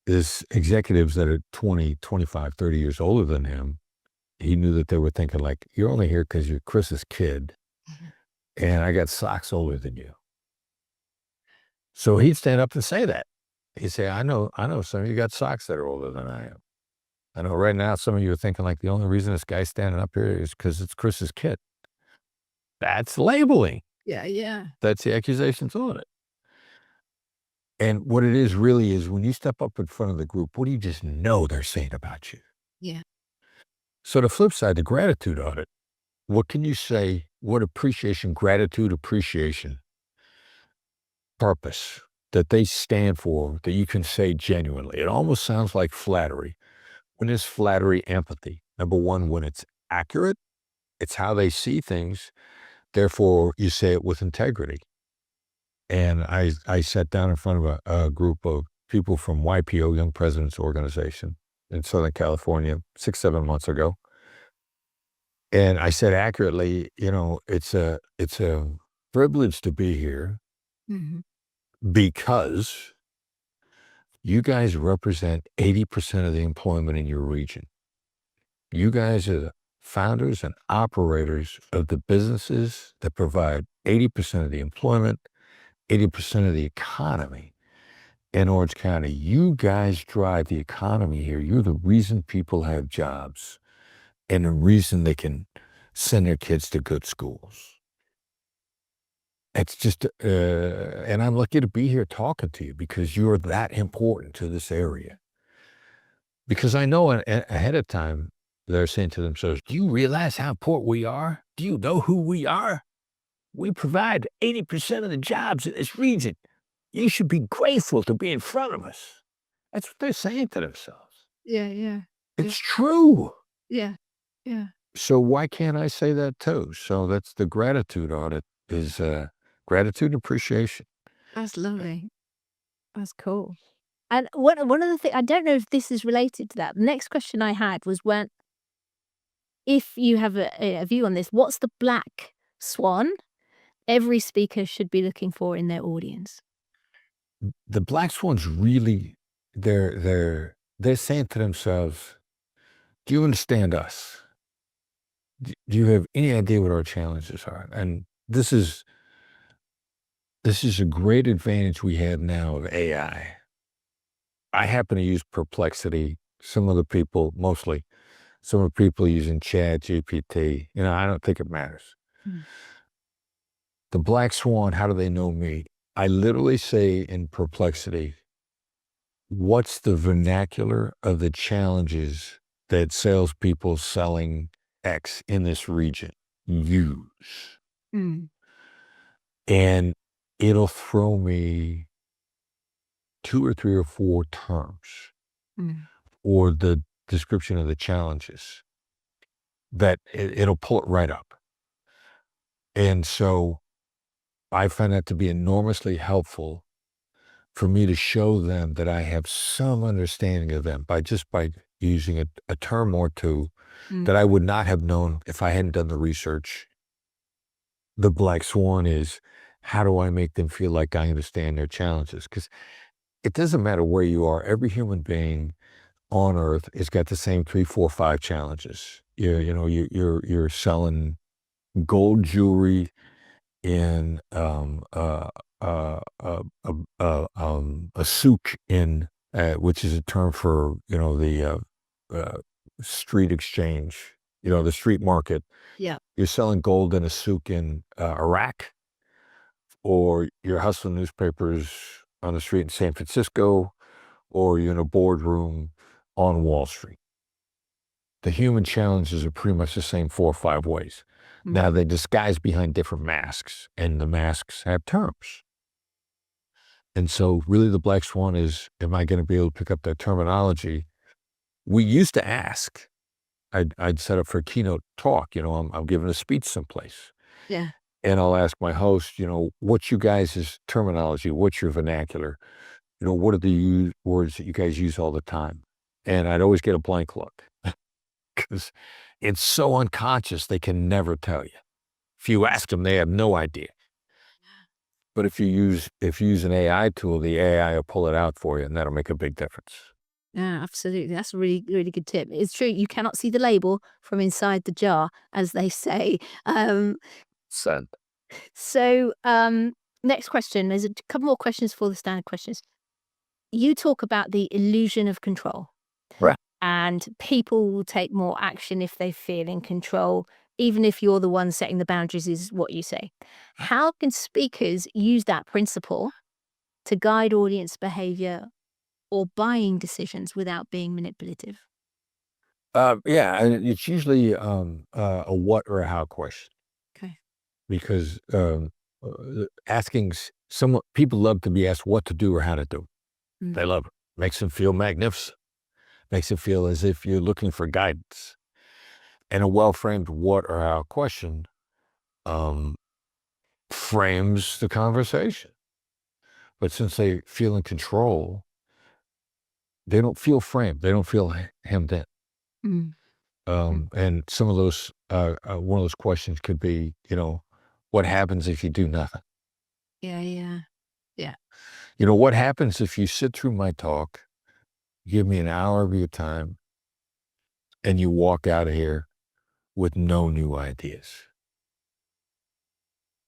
his executives that are 20, 25, 30 years older than him, he knew that they were thinking like, you're only here because you're Chris's kid, Mhm. and I got socks older than you. So he'd stand up and say that. He'd say, I know some of you got socks that are older than I am. I know right now some of you are thinking like the only reason this guy's standing up here is because it's Chris's kid. That's labeling. Yeah, yeah. That's the accusations on it. And what it is really is when you step up in front of the group, what do you just know they're saying about you? Yeah. So the flip side, the gratitude audit, what can you say? What appreciation, gratitude, appreciation, purpose that they stand for that you can say genuinely? It almost sounds like flattery. When is flattery empathy? Number one, when it's accurate, it's how they see things. Therefore, you say it with integrity. And I sat down in front of a group of people from YPO, Young Presidents Organization in Southern California, 6, 7 months ago. And I said accurately, it's a privilege to be here Mhm. because you guys represent 80% of the employment in your region. You guys are the founders and operators of the businesses that provide 80% of the employment, 80% of the economy in Orange County. You guys drive the economy here. You're the reason people have jobs and the reason they can send their kids to good schools. It's just, and I'm lucky to be here talking to you because you're that important to this area. Because I know ahead of time, they're saying to themselves, do you realize how important we are? Do you know who we are? We provide 80% of the jobs in this region. You should be grateful to be in front of us. That's what they're saying to themselves. Yeah, yeah. Yeah. It's true. Yeah. Yeah. So why can't I say that too? So that's the gratitude audit is gratitude and appreciation. That's lovely. That's cool. And one of the things, I don't know if this is related to that. The next question I had was, when, if you have a view on this, what's the black swan every speaker should be looking for in their audience? The black swans really, they're saying to themselves, do you understand us? Do you have any idea what our challenges are? And this is a great advantage we have now of AI. I happen to use Perplexity. Some other people, mostly, some of the people using Chat GPT. I don't think it matters. Mm. The black swan, how do they know me? I literally say in Perplexity, what's the vernacular of the challenges that salespeople selling X in this region use? Mm. And it'll throw me 2 or 3 or 4 terms or the description of the challenges, that it'll pull it right up. And so I find that to be enormously helpful for me to show them that I have some understanding of them by using a term or two that I would not have known if I hadn't done the research. The black swan is, how do I make them feel like I understand their challenges? Because it doesn't matter where you are. Every human being on earth has got the same 3, 4, 5 challenges. You're selling gold jewelry in a souk in which is a term for the street exchange, the street market. Yeah. You're selling gold in a souk in Iraq, or you're hustling newspapers on the street in San Francisco, or you're in a boardroom on Wall Street. The human challenges are pretty much the same 4 or 5 ways. Now, they disguise behind different masks, and the masks have terms. And so really the black swan is, am I going to be able to pick up that terminology? We used to ask. I'd set up for a keynote talk. I'm giving a speech someplace. Yeah. And I'll ask my host, what's you guys' terminology? What's your vernacular? What are the words that you guys use all the time? And I'd always get a blank look because it's so unconscious, they can never tell you. If you ask them, they have no idea. But if you use an AI tool, the AI will pull it out for you, and that'll make a big difference. Yeah, absolutely. That's a really, really good tip. It's true. You cannot see the label from inside the jar, as they say. Send. So, next question. There's a couple more questions for the standard questions. You talk about the illusion of control. Right. And people will take more action if they feel in control, even if you're the one setting the boundaries, is what you say. How can speakers use that principle to guide audience behavior or buying decisions without being manipulative? Yeah, and it's usually a what or a how question. Okay. Because people love to be asked what to do or how to do. They love it. Makes them feel magnificent. Makes it feel as if you're looking for guidance. And a well-framed what or how question frames the conversation. But since they feel in control, they don't feel framed. They don't feel hemmed in. And some of those, one of those questions could be, what happens if you do nothing? Yeah. What happens if you sit through my talk, give me an hour of your time, and you walk out of here with no new ideas?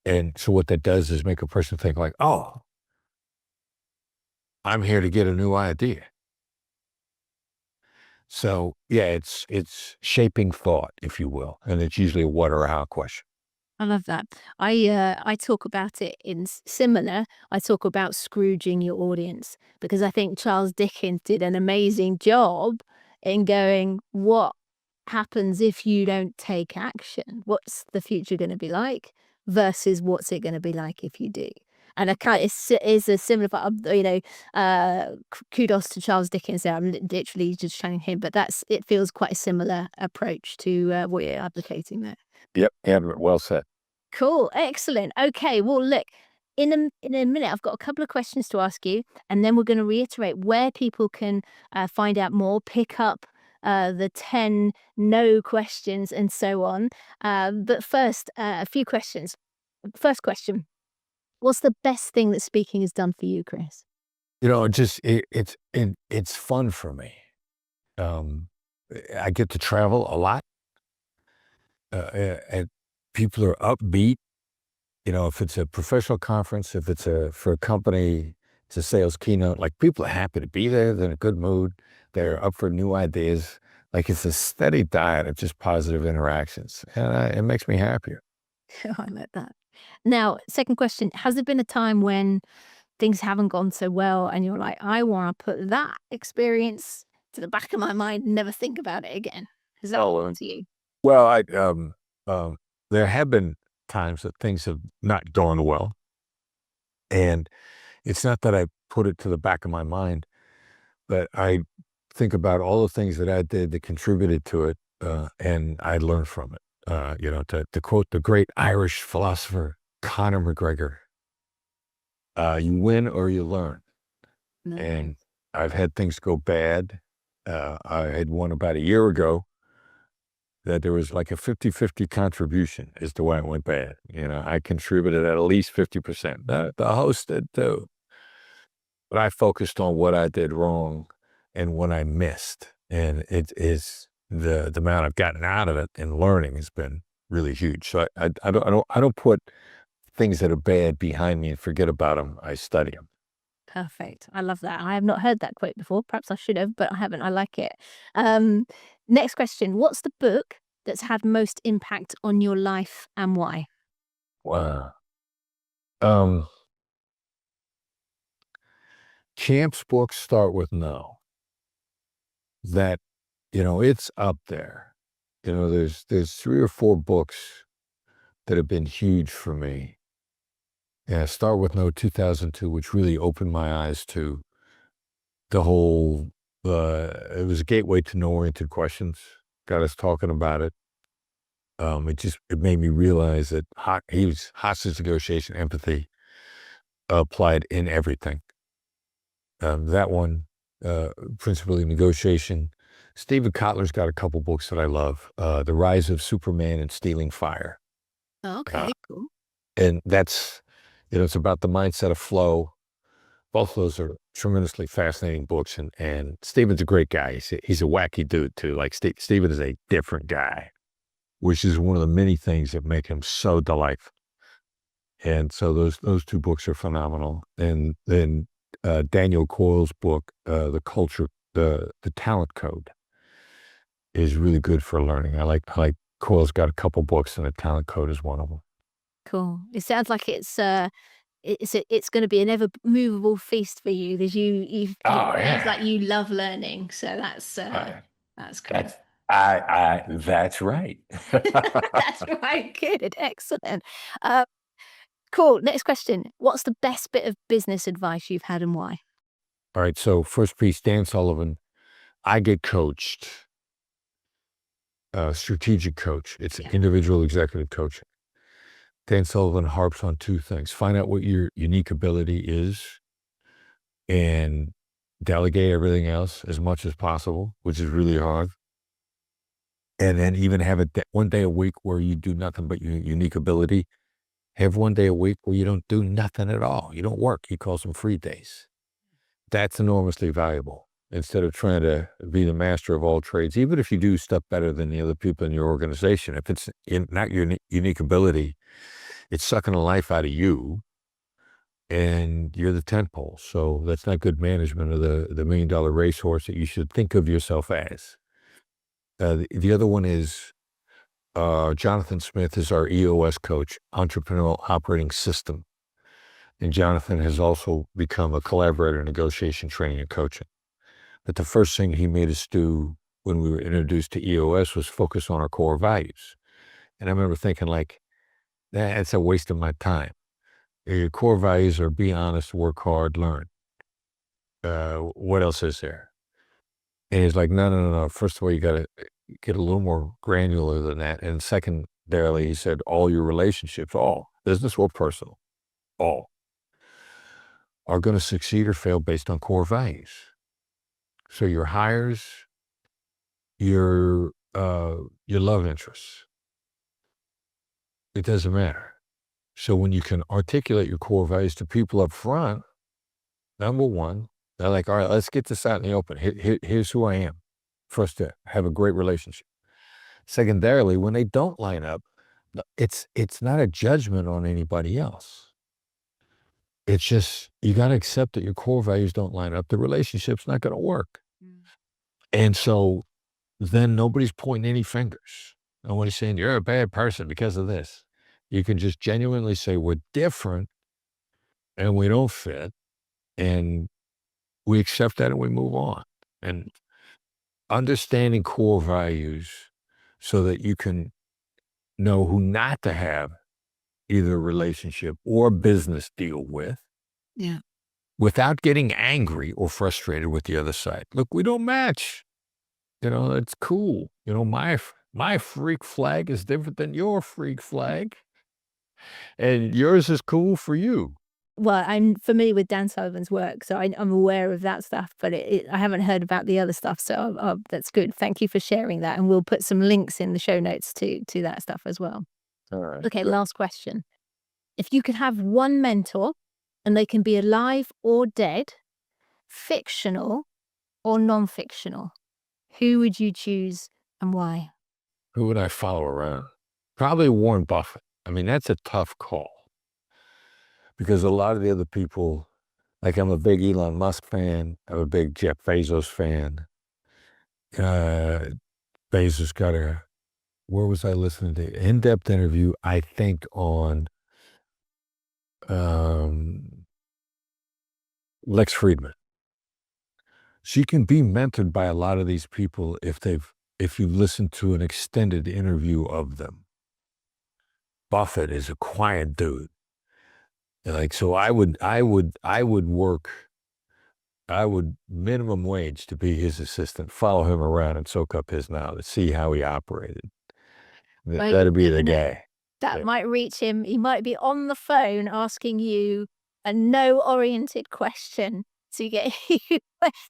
And so what that does is make a person think like, oh, I'm here to get a new idea. So yeah, it's shaping thought, if you will. And it's usually a what or a how question. I love that. I talk about it in similar. I talk about Scrooging your audience, because I think Charles Dickens did an amazing job in going, what happens if you don't take action? What's the future going to be like versus what's it going to be like if you do? And it's a similar, kudos to Charles Dickens there. I'm literally just showing him, but it feels quite a similar approach to what you're advocating there. Yep, and well said. Cool, excellent. Okay, well, look, in a minute, I've got a couple of questions to ask you, and then we're going to reiterate where people can find out more, pick up the 10 no questions, and so on. But first, a few questions. First question: what's the best thing that speaking has done for you, Chris? It's fun for me. I get to travel a lot. And people are upbeat. If it's a professional conference, if it's for a company, it's a sales keynote, like people are happy to be there. They're in a good mood. They're up for new ideas. Like it's a steady diet of just positive interactions. And it makes me happier. I like that. Now, second question, has there been a time when things haven't gone so well and you're like, I want to put that experience to the back of my mind and never think about it again? Has that happened to you? Well, there have been times that things have not gone well. And it's not that I put it to the back of my mind. But I think about all the things that I did that contributed to it, and I learned from it. To quote the great Irish philosopher Conor McGregor, you win or you learn. Nice. And I've had things go bad. I had one about a year ago that there was like a 50-50 contribution as to why it went bad. I contributed at least 50%. The host did too. But I focused on what I did wrong and what I missed. And it is the amount I've gotten out of it and learning has been really huge. So I don't put things that are bad behind me and forget about them. I study them. Perfect. I love that. I have not heard that quote before. Perhaps I should have, but I haven't. I like it. Next question. What's the book that's had most impact on your life and why? Wow. Camp's books start with no. That, it's up there. There's 3 or 4 books that have been huge for me. Yeah, Start With No 2002, which really opened my eyes to the whole, it was a gateway to no-oriented questions, got us talking about it. It made me realize that he was hostage negotiation, empathy applied in everything. That one, principally negotiation. Stephen Kotler's got a couple books that I love, The Rise of Superman and Stealing Fire. Okay, cool. And that's, it's about the mindset of flow. Both of those are tremendously fascinating books. And Stephen's a great guy. He's a wacky dude too. Like Stephen is a different guy, which is one of the many things that make him so delightful. And so those 2 books are phenomenal. And then Daniel Coyle's book, The Talent Code, is really good for learning. I like Coyle's got a couple books, and The Talent Code is one of them. Cool. It sounds like it's going to be an ever movable feast for you. That you Sounds like you love learning, so that's cool. That's right. That's right. Good. Excellent. Cool. Next question. What's the best bit of business advice you've had and why? All right. So first piece, Dan Sullivan. I get coached. Strategic coach. It's individual executive coaching. Dan Sullivan harps on 2 things. Find out what your unique ability is and delegate everything else as much as possible, which is really hard. And then even have one day a week where you do nothing but your unique ability. Have one day a week where you don't do nothing at all. You don't work. He calls them free days. That's enormously valuable. Instead of trying to be the master of all trades, even if you do stuff better than the other people in your organization, if it's not your unique ability, it's sucking the life out of you, and you're the tentpole. So that's not good management of the $1 million racehorse that you should think of yourself as. The other one is Jonathan Smith is our EOS coach, Entrepreneurial Operating System. And Jonathan has also become a collaborator in negotiation training and coaching. But the first thing he made us do when we were introduced to EOS was focus on our core values. And I remember thinking that's a waste of my time. Your core values are be honest, work hard, learn. What else is there? And he's like, no. First of all, you got to get a little more granular than that. And secondarily, he said, all your relationships, all, business or personal, all, are going to succeed or fail based on core values. So your hires, your love interests, it doesn't matter. So when you can articulate your core values to people up front, number one, they're like, all right, let's get this out in the open. Here's who I am for us to have a great relationship. Secondarily, when they don't line up, it's not a judgment on anybody else. It's just, you got to accept that your core values don't line up. The relationship's not going to work. And so then nobody's pointing any fingers. Nobody's saying, you're a bad person because of this. You can just genuinely say, we're different and we don't fit, and we accept that and we move on. And understanding core values so that you can know who not to have either a relationship or a business deal with. Yeah. without getting angry or frustrated with the other side. Look, we don't match. It's cool. My freak flag is different than your freak flag, and yours is cool for you. Well, I'm familiar with Dan Sullivan's work, so I'm aware of that stuff, but I haven't heard about the other stuff, so that's good. Thank you for sharing that, and we'll put some links in the show notes to that stuff as well. All right. Okay, last question. If you could have one mentor, and they can be alive or dead, fictional or non-fictional, who would you choose and why? Who would I follow around? Probably Warren Buffett. I mean, that's a tough call because a lot of the other people, like I'm a big Elon Musk fan. I'm a big Jeff Bezos fan. Bezos got where was I listening to? In-depth interview, I think, on Lex Friedman. So you can be mentored by a lot of these people if you listen to an extended interview of them. Buffett is a quiet dude. So I would minimum wage to be his assistant, follow him around and soak up his knowledge, see how he operated. That'd be the guy. That Yeah. might reach him. He might be on the phone asking you a no-oriented question to get you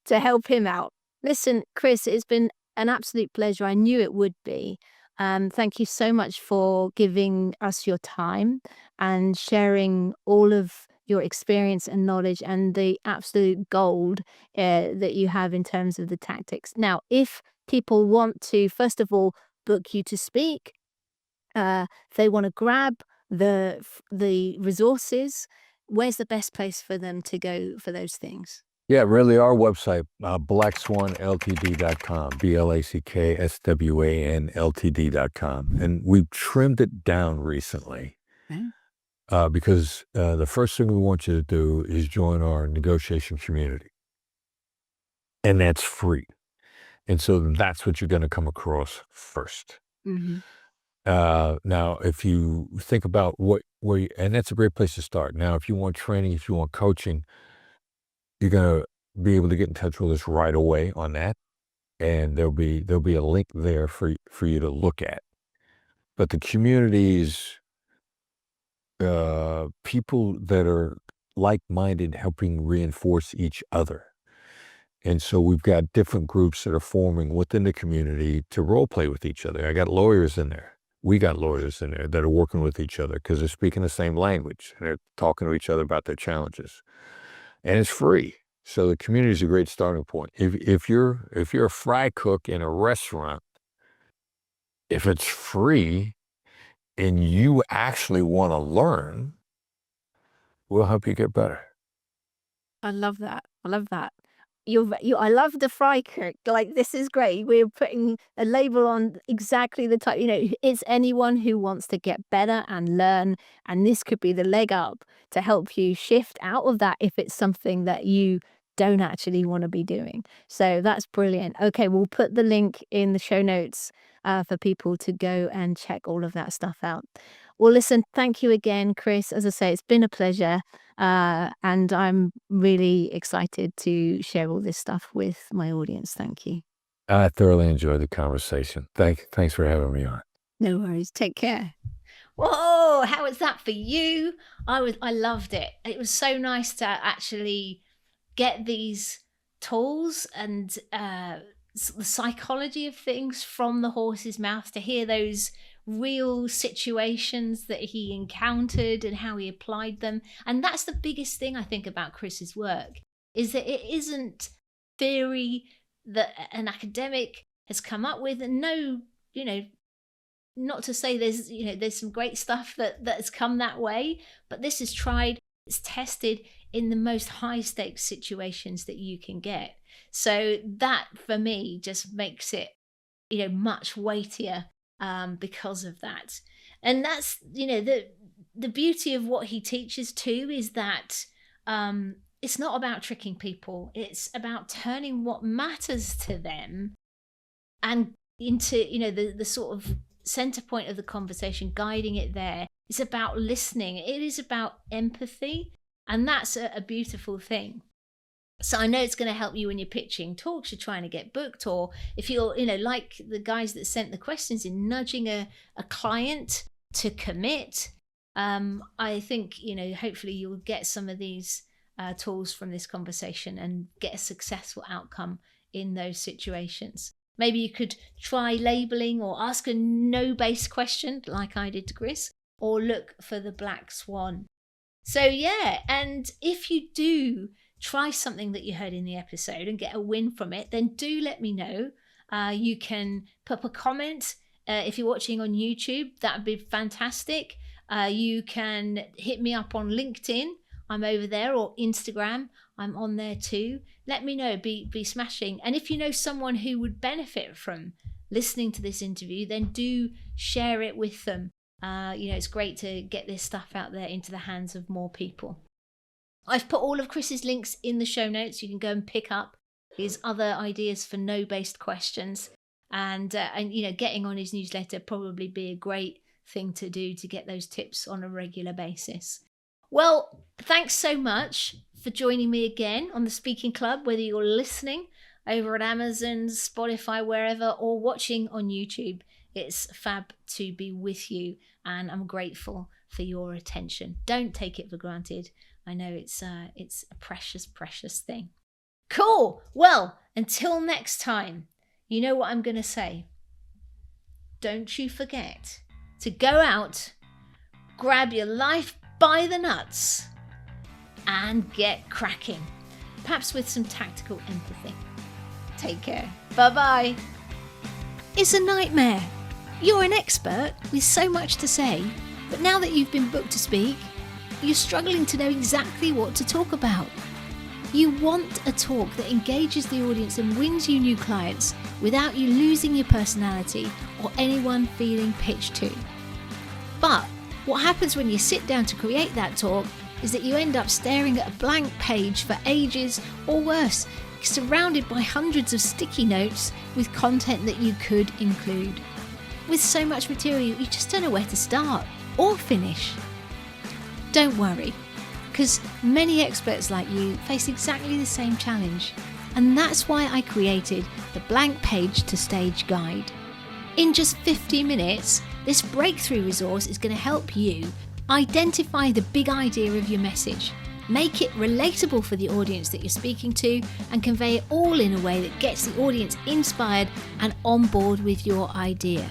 to help him out. Listen, Chris, it's been an absolute pleasure. I knew it would be. Thank you so much for giving us your time and sharing all of your experience and knowledge and the absolute gold that you have in terms of the tactics. Now, if people want to, first of all, book you to speak, if they want to grab the resources, where's the best place for them to go for those things? Yeah, really, our website, blackswanltd.com, BLACKSWANLTD.com. And we've trimmed it down recently because the first thing we want you to do is join our negotiation community. And that's free. And so that's what you're going to come across first. Mm-hmm. Now, if you think about and that's a great place to start. Now, if you want training, if you want coaching, you're going to be able to get in touch with us right away on that. And there'll be a link there for you to look at. But the communities, people that are like-minded, helping reinforce each other. And so we've got different groups that are forming within the community to role play with each other. I got lawyers in there. We got lawyers in there that are working with each other because they're speaking the same language. And they're talking to each other about their challenges. And it's free. So the community is a great starting point. If you're a fry cook in a restaurant, if it's free and you actually want to learn, we'll help you get better. I love that. I love that. I love the fry cook. Like, this is great. We're putting a label on exactly the type, it's anyone who wants to get better and learn. And this could be the leg up to help you shift out of that if it's something that you don't actually want to be doing. So that's brilliant. Okay, we'll put the link in the show notes for people to go and check all of that stuff out. Well, listen, thank you again, Chris. As I say, it's been a pleasure. And I'm really excited to share all this stuff with my audience. Thank you. I thoroughly enjoyed the conversation. Thanks for having me on. No worries. Take care. Whoa, how was that for you? I loved it. It was so nice to actually get these tools and the psychology of things from the horse's mouth, to hear those real situations that he encountered and how he applied them. And that's the biggest thing I think about Chris's work, is that it isn't theory that an academic has come up with. And no, not to say there's some great stuff that has come that way, but this is tried, it's tested in the most high stakes situations that you can get. So that for me just makes it, much weightier because of that. And that's, the beauty of what he teaches too, is that it's not about tricking people. It's about turning what matters to them and into, the sort of center point of the conversation, guiding it there. It's about listening. It is about empathy. And that's a beautiful thing. So I know it's going to help you when you're pitching talks, you're trying to get booked, or if you're, like the guys that sent the questions in, nudging a client to commit. I think, hopefully you'll get some of these tools from this conversation and get a successful outcome in those situations. Maybe you could try labeling or ask a no-based question like I did to Chris, or look for the black swan. So yeah, and if you do try something that you heard in the episode and get a win from it, then do let me know. You can put up a comment if you're watching on YouTube. That would be fantastic. You can hit me up on LinkedIn. I'm over there, or Instagram. I'm on there too. Let me know. Be smashing. And if you know someone who would benefit from listening to this interview, then do share it with them. It's great to get this stuff out there into the hands of more people. I've put all of Chris's links in the show notes. You can go and pick up his other ideas for no-based questions. And getting on his newsletter probably be a great thing to do to get those tips on a regular basis. Well, thanks so much for joining me again on the Speaking Club, whether you're listening over at Amazon, Spotify, wherever, or watching on YouTube. It's fab to be with you, and I'm grateful for your attention. Don't take it for granted. I know it's a precious, precious thing. Cool. Well, until next time, you know what I'm going to say. Don't you forget to go out, grab your life by the nuts, and get cracking. Perhaps with some tactical empathy. Take care. Bye-bye. It's a nightmare. You're an expert with so much to say, but now that you've been booked to speak, you're struggling to know exactly what to talk about. You want a talk that engages the audience and wins you new clients without you losing your personality or anyone feeling pitched to. But what happens when you sit down to create that talk is that you end up staring at a blank page for ages, or worse, surrounded by hundreds of sticky notes with content that you could include. With so much material, you just don't know where to start or finish. Don't worry, because many experts like you face exactly the same challenge, and that's why I created the Blank Page to Stage Guide. In just 50 minutes, this breakthrough resource is going to help you identify the big idea of your message, make it relatable for the audience that you're speaking to, and convey it all in a way that gets the audience inspired and on board with your idea.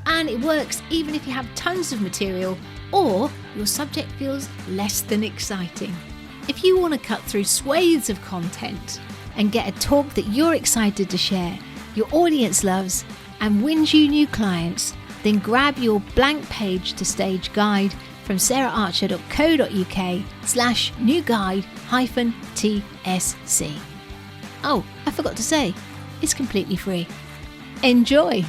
And it works even if you have tons of material or your subject feels less than exciting. If you want to cut through swathes of content and get a talk that you're excited to share, your audience loves, and wins you new clients, then grab your Blank Page to Stage Guide from saraharcher.co.uk/new guide-TSC. Oh, I forgot to say, it's completely free. Enjoy!